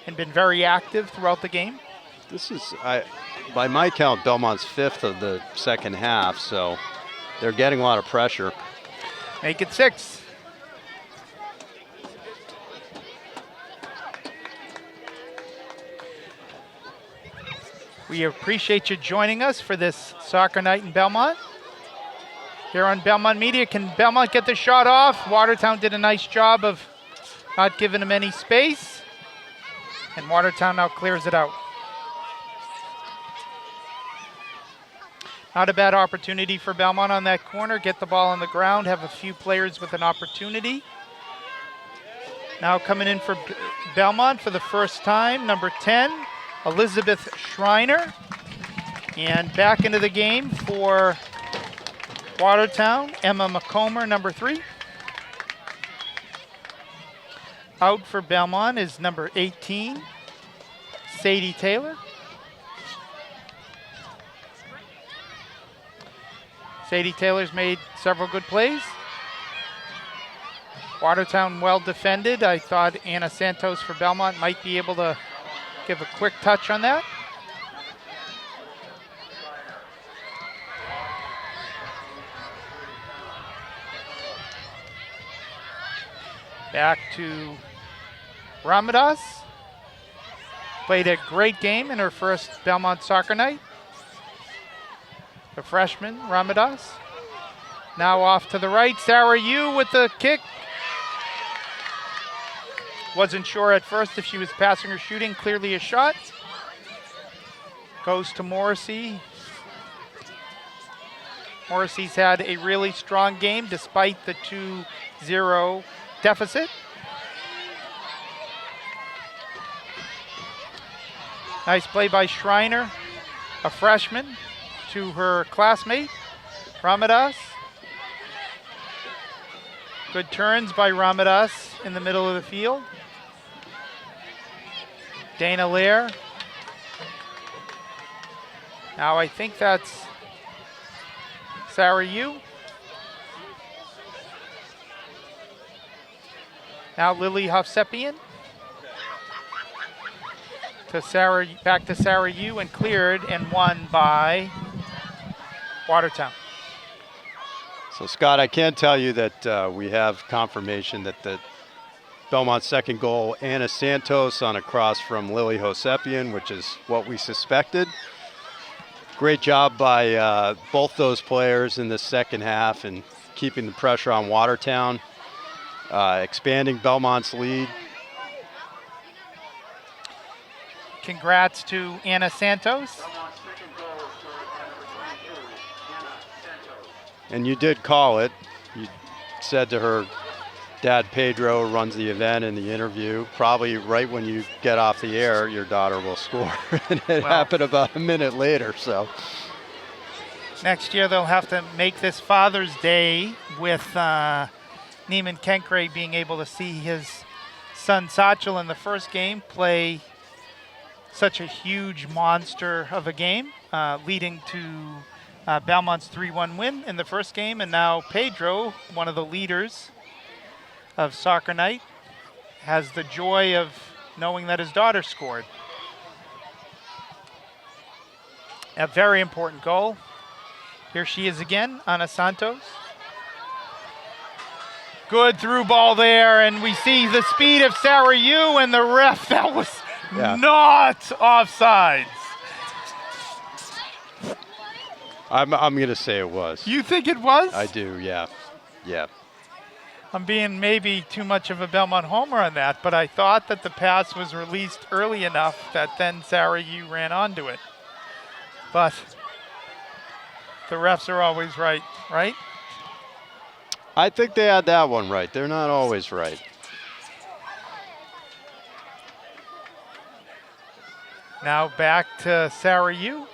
A: and been very active throughout the game.
C: This is, by my count, Belmont's 5th of the second half, so they're getting a lot of pressure.
A: Make it 6. We appreciate you joining us for this soccer night in Belmont. Here on Belmont Media, can Belmont get the shot off? Watertown did a nice job of not giving him any space. And Watertown now clears it out. Not a bad opportunity for Belmont on that corner. Get the ball on the ground, have a few players with an opportunity. Now coming in for Belmont for the first time, number 10, Elizabeth Schreiner. And back into the game for Watertown, Emma McComber, number 3. Out for Belmont is number 18, Sadie Taylor. Sadie Taylor's made several good plays. Watertown well defended. I thought Anna Santos for Belmont might be able to give a quick touch on that. Back to Ramadas. Played a great game in her first Belmont soccer night. The freshman, Ramadas. Now off to the right, Sarah Yu with the kick. Wasn't sure at first if she was passing or shooting, clearly a shot. Goes to Morrissey. Morrissey's had a really strong game despite the 2-0 deficit. Nice play by Schreiner, a freshman, to her classmate, Ramadas. Good turns by Ramadas in the middle of the field. Dana Lair. Now I think that's Sarah Yu. Now Lily Hovsepian. To Sarah, back to Sarah Yu, and cleared and won by Watertown.
C: So Scott, I can tell you that we have confirmation that the Belmont's second goal, Anna Santos on a cross from Lily Hosepian, which is what we suspected. Great job by both those players in the second half and keeping the pressure on Watertown, expanding Belmont's lead.
A: Congrats to Anna Santos.
C: And you did call it. You said to her dad, Pedro, runs the event in the interview, probably right when you get off the air, your daughter will score. And it happened about a minute later, so.
A: Next year they'll have to make this Father's Day with Neiman Kenkre being able to see his son Satchel in the first game play such a huge monster of a game, leading to Belmont's 3-1 win in the first game. And now Pedro, one of the leaders of Soccer Night, has the joy of knowing that his daughter scored. A very important goal. Here she is again, Ana Santos. Good through ball there, and we see the speed of Sarah Yu, and the ref, that was not offsides.
C: I'm going to say it was.
A: You think it was?
C: I do, yeah. Yeah.
A: I'm being maybe too much of a Belmont homer on that, but I thought that the pass was released early enough that then Sarah Yu ran onto it. But the refs are always right, right?
C: I think they had that one right. They're not always right.
A: Now back to Sarah Yu.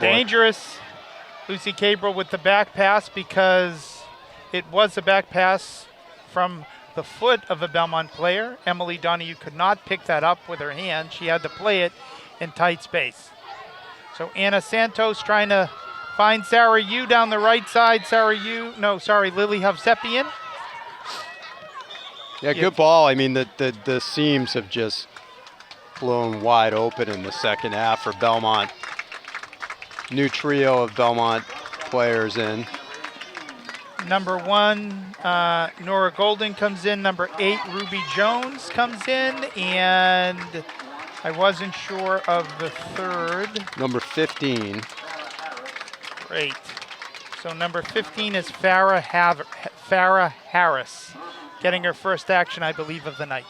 A: Dangerous. Lucy Cabral with the back pass, because it was a back pass from the foot of a Belmont player. Emily Donahue could not pick that up with her hand. She had to play it in tight space. So Anna Santos trying to Finds Sarah Yu down the right side. Lily Hovsepian.
C: Yeah, good ball. I mean, the seams have just blown wide open in the second half for Belmont. New trio of Belmont players in.
A: Number 1, Nora Golden comes in. Number 8, Ruby Jones comes in. And I wasn't sure of the third.
C: Number 15.
A: Great. So number 15 is Farrah Harris, getting her first action, I believe, of the night.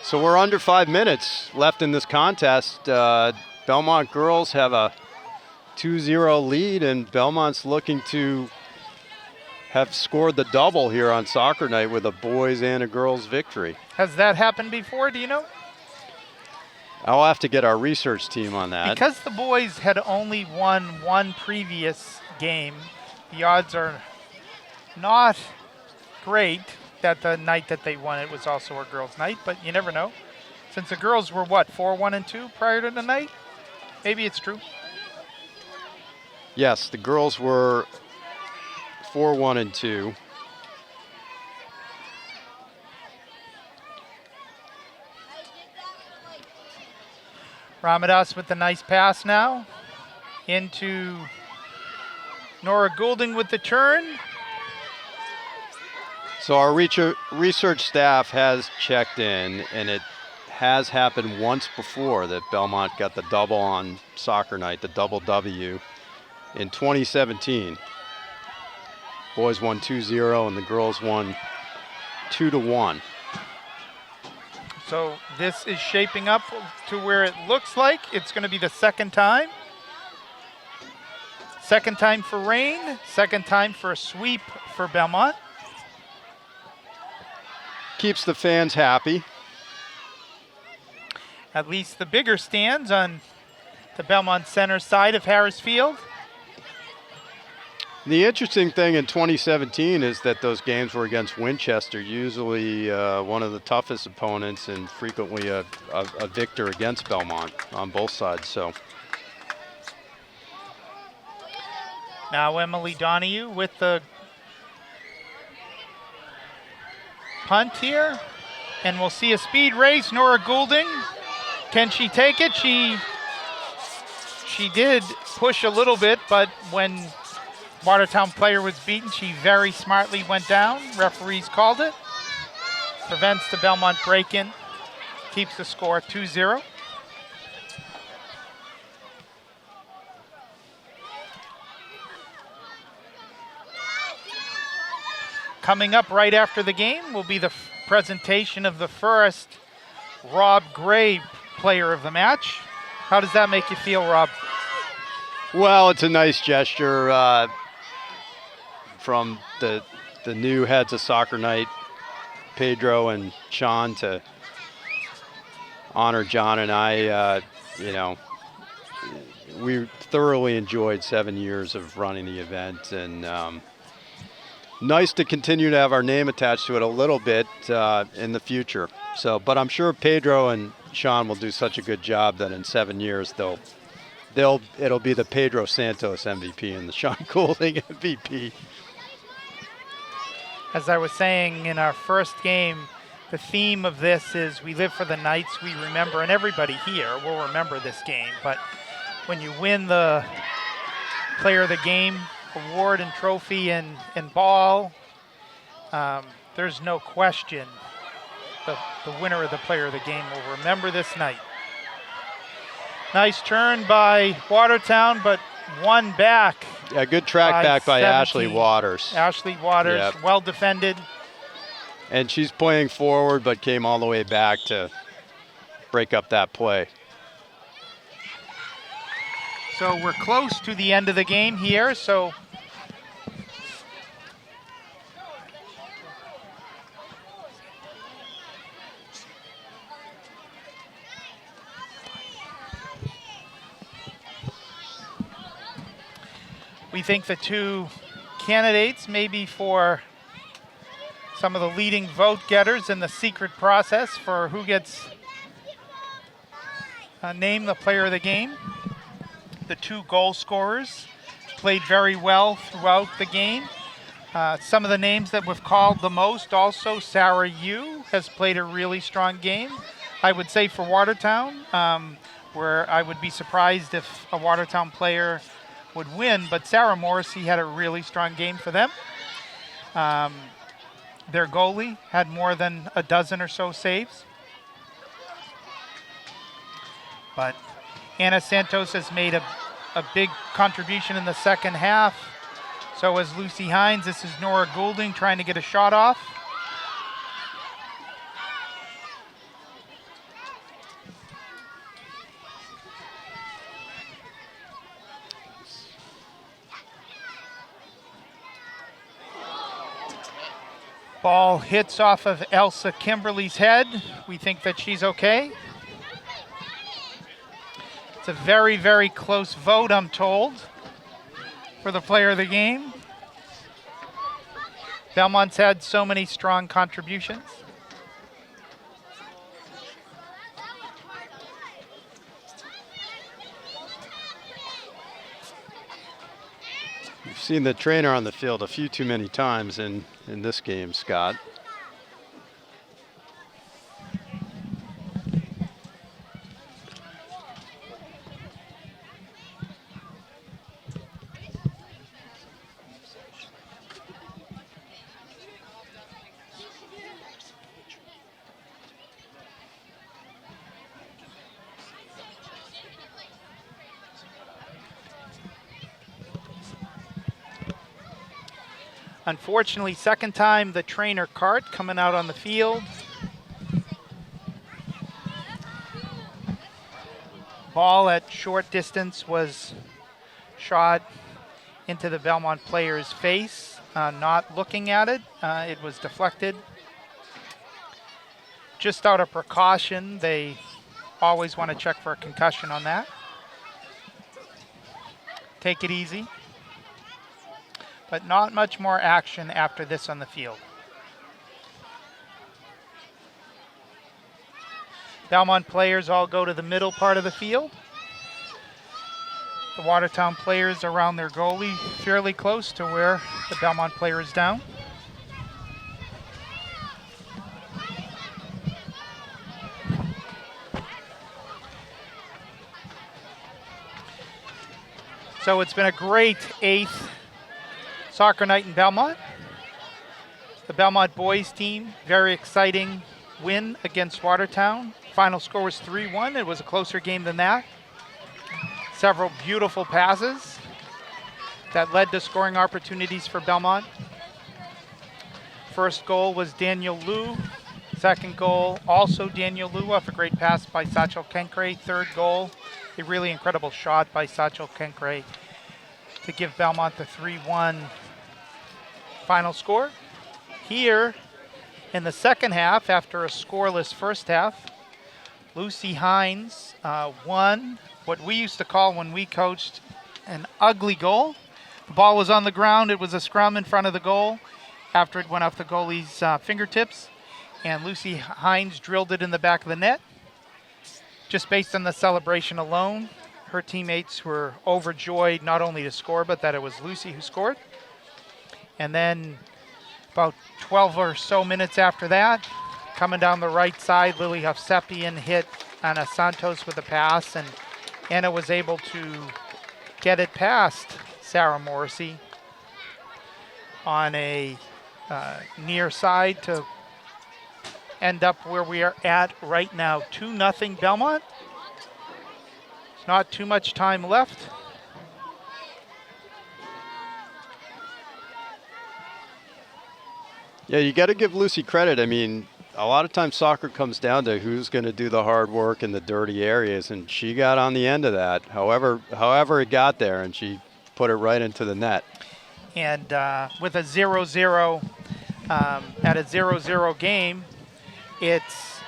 C: So we're under 5 minutes left in this contest. Belmont girls have a 2-0 lead, and Belmont's looking to have scored the double here on soccer night with a boys and a girls victory.
A: Has that happened before, do you know?
C: I'll have to get our research team on that.
A: Because the boys had only won one previous game, the odds are not great that the night that they won it was also a girls' night, but you never know. Since the girls were, 4-1-2 prior to the night? Maybe it's true.
C: Yes, the girls were 4-1-2.
A: Ramadas with the nice pass now. Into Nora Goulding with the turn.
C: So our research staff has checked in, and it has happened once before that Belmont got the double on soccer night, the double W, in 2017. Boys won 2-0 and the girls won 2-1.
A: So this is shaping up to where it looks like it's going to be the second time. Second time for rain, second time for a sweep for Belmont.
C: Keeps the fans happy.
A: At least the bigger stands on the Belmont Center side of Harris Field.
C: The interesting thing in 2017 is that those games were against Winchester, usually one of the toughest opponents and frequently a victor against Belmont on both sides. So
A: now Emily Donahue with the punt here. And we'll see a speed race. Nora Goulding, can she take it? She did push a little bit, but when Watertown player was beaten, she very smartly went down. Referees called it. Prevents the Belmont break-in. Keeps the score 2-0. Coming up right after the game will be the presentation of the first Rob Gray player of the match. How does that make you feel, Rob?
C: well, it's a nice gesture from the new heads of Soccer Night, Pedro and Sean, to honor John and I. We thoroughly enjoyed 7 years of running the event, and nice to continue to have our name attached to it a little bit in the future. So, but I'm sure Pedro and Sean will do such a good job that in 7 years it'll be the Pedro Santos MVP and the Sean Goulding MVP.
A: As I was saying in our first game, the theme of this is we live for the nights we remember, and everybody here will remember this game. But when you win the Player of the Game award and trophy and ball, there's no question the winner of the Player of the Game will remember this night. Nice turn by Watertown, but one back.
C: Yeah, good track back by
A: 17.
C: Ashley Waters.
A: Ashley Waters,
C: Yep.
A: well defended.
C: And she's playing forward, but came all the way back to break up that play.
A: So we're close to the end of the game here. So we think the two candidates, maybe for some of the leading vote getters in the secret process for who gets named the Player of the Game. the 2 goal scorers played very well throughout the game. Some of the names that we've called the most also, Sarah Yu has played a really strong game. I would say for Watertown, where I would be surprised if a Watertown player would win, but Sarah Morrissey had a really strong game for them. Their goalie had more than a dozen or so saves. But Anna Santos has made a big contribution in the second half. So has Lucy Hines. This is Nora Goulding trying to get a shot off. Ball hits off of Elsa Kimberly's head. We think that she's okay. It's a very, very close vote, I'm told, for the player of the game. Belmont's had so many strong contributions.
C: You've seen the trainer on the field a few too many times in this game, Scott.
A: Unfortunately, second time the trainer cart coming out on the field. Ball at short distance was shot into the Belmont player's face, not looking at it. It was deflected. Just out of precaution, they always want to check for a concussion on that. Take it easy. But not much more action after this on the field. Belmont players all go to the middle part of the field. The Watertown players around their goalie, fairly close to where the Belmont player is down. So it's been a great 8th soccer night in Belmont. The Belmont boys team, very exciting win against Watertown. Final score was 3-1. It was a closer game than that. Several beautiful passes that led to scoring opportunities for Belmont. First goal was Daniel Liu. Second goal, also Daniel Liu off a great pass by Satchel Kenkre. Third goal, a really incredible shot by Satchel Kenkre to give Belmont the 3-1 final score. Here in the second half, after a scoreless first half, Lucy Hines won what we used to call when we coached an ugly goal. The ball was on the ground. It was a scrum in front of the goal after it went off the goalie's fingertips, and Lucy Hines drilled it in the back of the net. Just based on the celebration alone, her teammates were overjoyed not only to score, but that it was Lucy who scored. And then about 12 or so minutes after that, coming down the right side, Lily Hovsepian hit Anna Santos with a pass, and Anna was able to get it past Sarah Morrissey on a near side to end up where we are at right now, 2-0 Belmont. There's not too much time left.
C: Yeah, you got to give Lucy credit. I mean, a lot of times soccer comes down to who's going to do the hard work in the dirty areas, and she got on the end of that. However it got there, and she put it right into the net.
A: And with a 0-0 at a 0-0 game, it's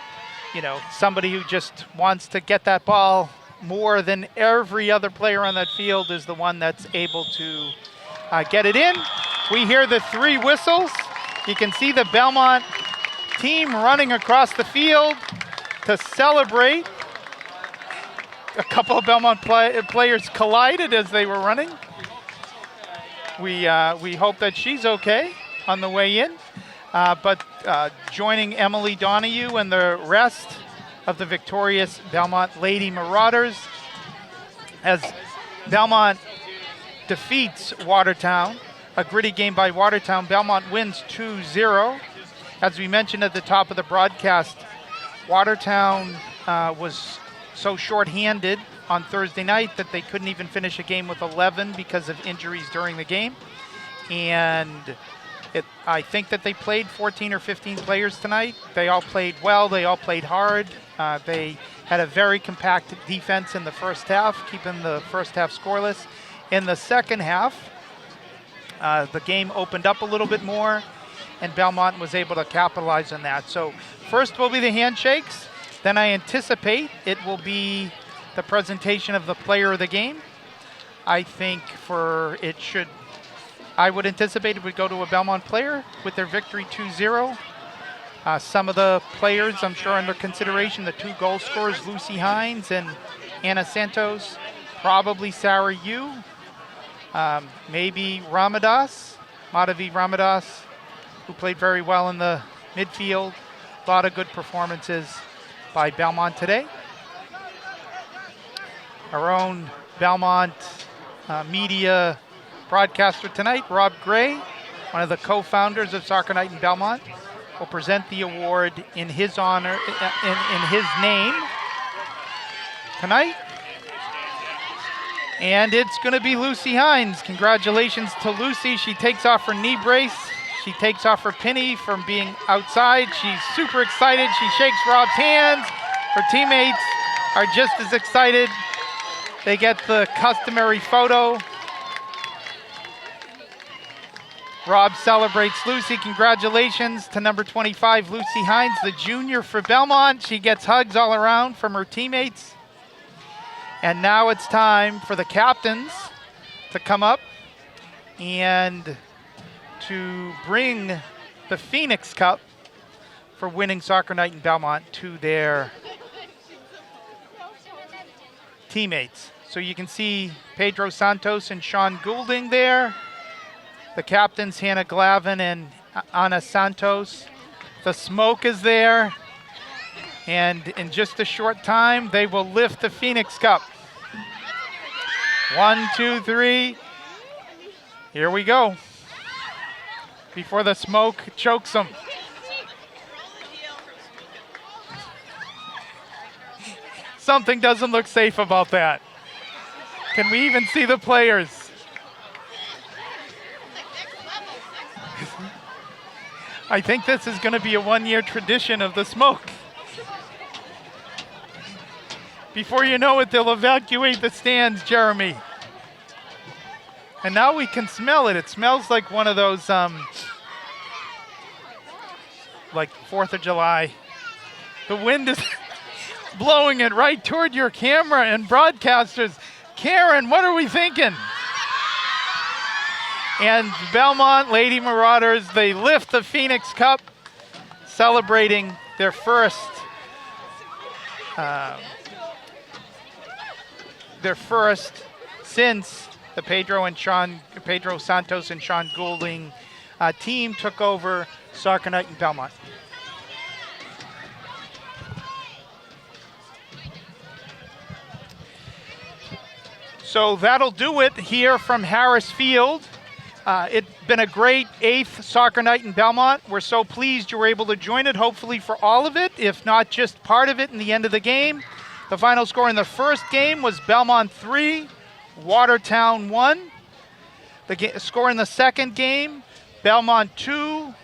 A: somebody who just wants to get that ball more than every other player on that field is the one that's able to get it in. We hear the 3 whistles. You can see the Belmont team running across the field to celebrate. a couple of Belmont players collided as they were running. We hope that she's okay on the way in. But joining Emily Donahue and the rest of the victorious Belmont Lady Marauders as Belmont defeats Watertown. A gritty game by Watertown. Belmont wins 2-0. As we mentioned at the top of the broadcast, Watertown was so short-handed on Thursday night that they couldn't even finish a game with 11 because of injuries during the game. And I think that they played 14 or 15 players tonight. They all played well. They all played hard. They had a very compact defense in the first half, keeping the first half scoreless. In the second half, the game opened up a little bit more, and Belmont was able to capitalize on that. So first will be the handshakes. Then I anticipate it will be the presentation of the player of the game. I think I would anticipate it would go to a Belmont player with their victory 2-0. Some of the players I'm sure under consideration, the 2 goal scorers, Lucy Hines and Anna Santos, probably Sarah Yu, maybe Madhavi Ramadas, who played very well in the midfield. A lot of good performances by Belmont today. Our own Belmont media broadcaster tonight, Rob Gray, one of the co-founders of Soccer Night in Belmont, will present the award in his honor, in his name tonight. And it's going to be Lucy Hines. Congratulations to Lucy. She takes off her knee brace. She takes off her penny from being outside. She's super excited. She shakes Rob's hands. Her teammates are just as excited. They get the customary photo. Rob celebrates Lucy. Congratulations to number 25, Lucy Hines, the junior for Belmont. She gets hugs all around from her teammates. And now it's time for the captains to come up and to bring the Phoenix Cup for winning Soccer Night in Belmont to their teammates. So you can see Pedro Santos and Sean Goulding there. The captains, Hannah Glavin and Ana Santos. The smoke is there. And in just a short time, they will lift the Phoenix Cup. 1, 2, 3. Here we go. Before the smoke chokes them. Something doesn't look safe about that. Can we even see the players? I think this is going to be a one-year tradition of the smoke. Before you know it, they'll evacuate the stands, Jeremy. And now we can smell it. It smells like one of those, like 4th of July. The wind is blowing it right toward your camera and broadcasters. Karen, what are we thinking? And Belmont Lady Marauders, they lift the Phoenix Cup, celebrating their first since the Pedro Santos and Sean Goulding team took over Soccer Night in Belmont. So that'll do it here from Harris Field. It's been a great 8th Soccer Night in Belmont. We're so pleased you were able to join it, hopefully for all of it, if not just part of it in the end of the game. The final score in the first game was Belmont 3, Watertown 1. The score in the second game, Belmont 2,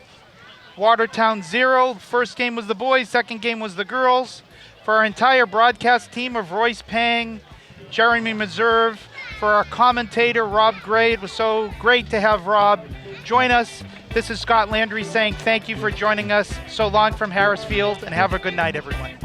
A: Watertown 0. First game was the boys, second game was the girls. For our entire broadcast team of Royce Pang, Jeremy Meserve, for our commentator, Rob Gray. It was so great to have Rob join us. This is Scott Landry saying thank you for joining us. So long from Harris Field, and have a good night, everyone.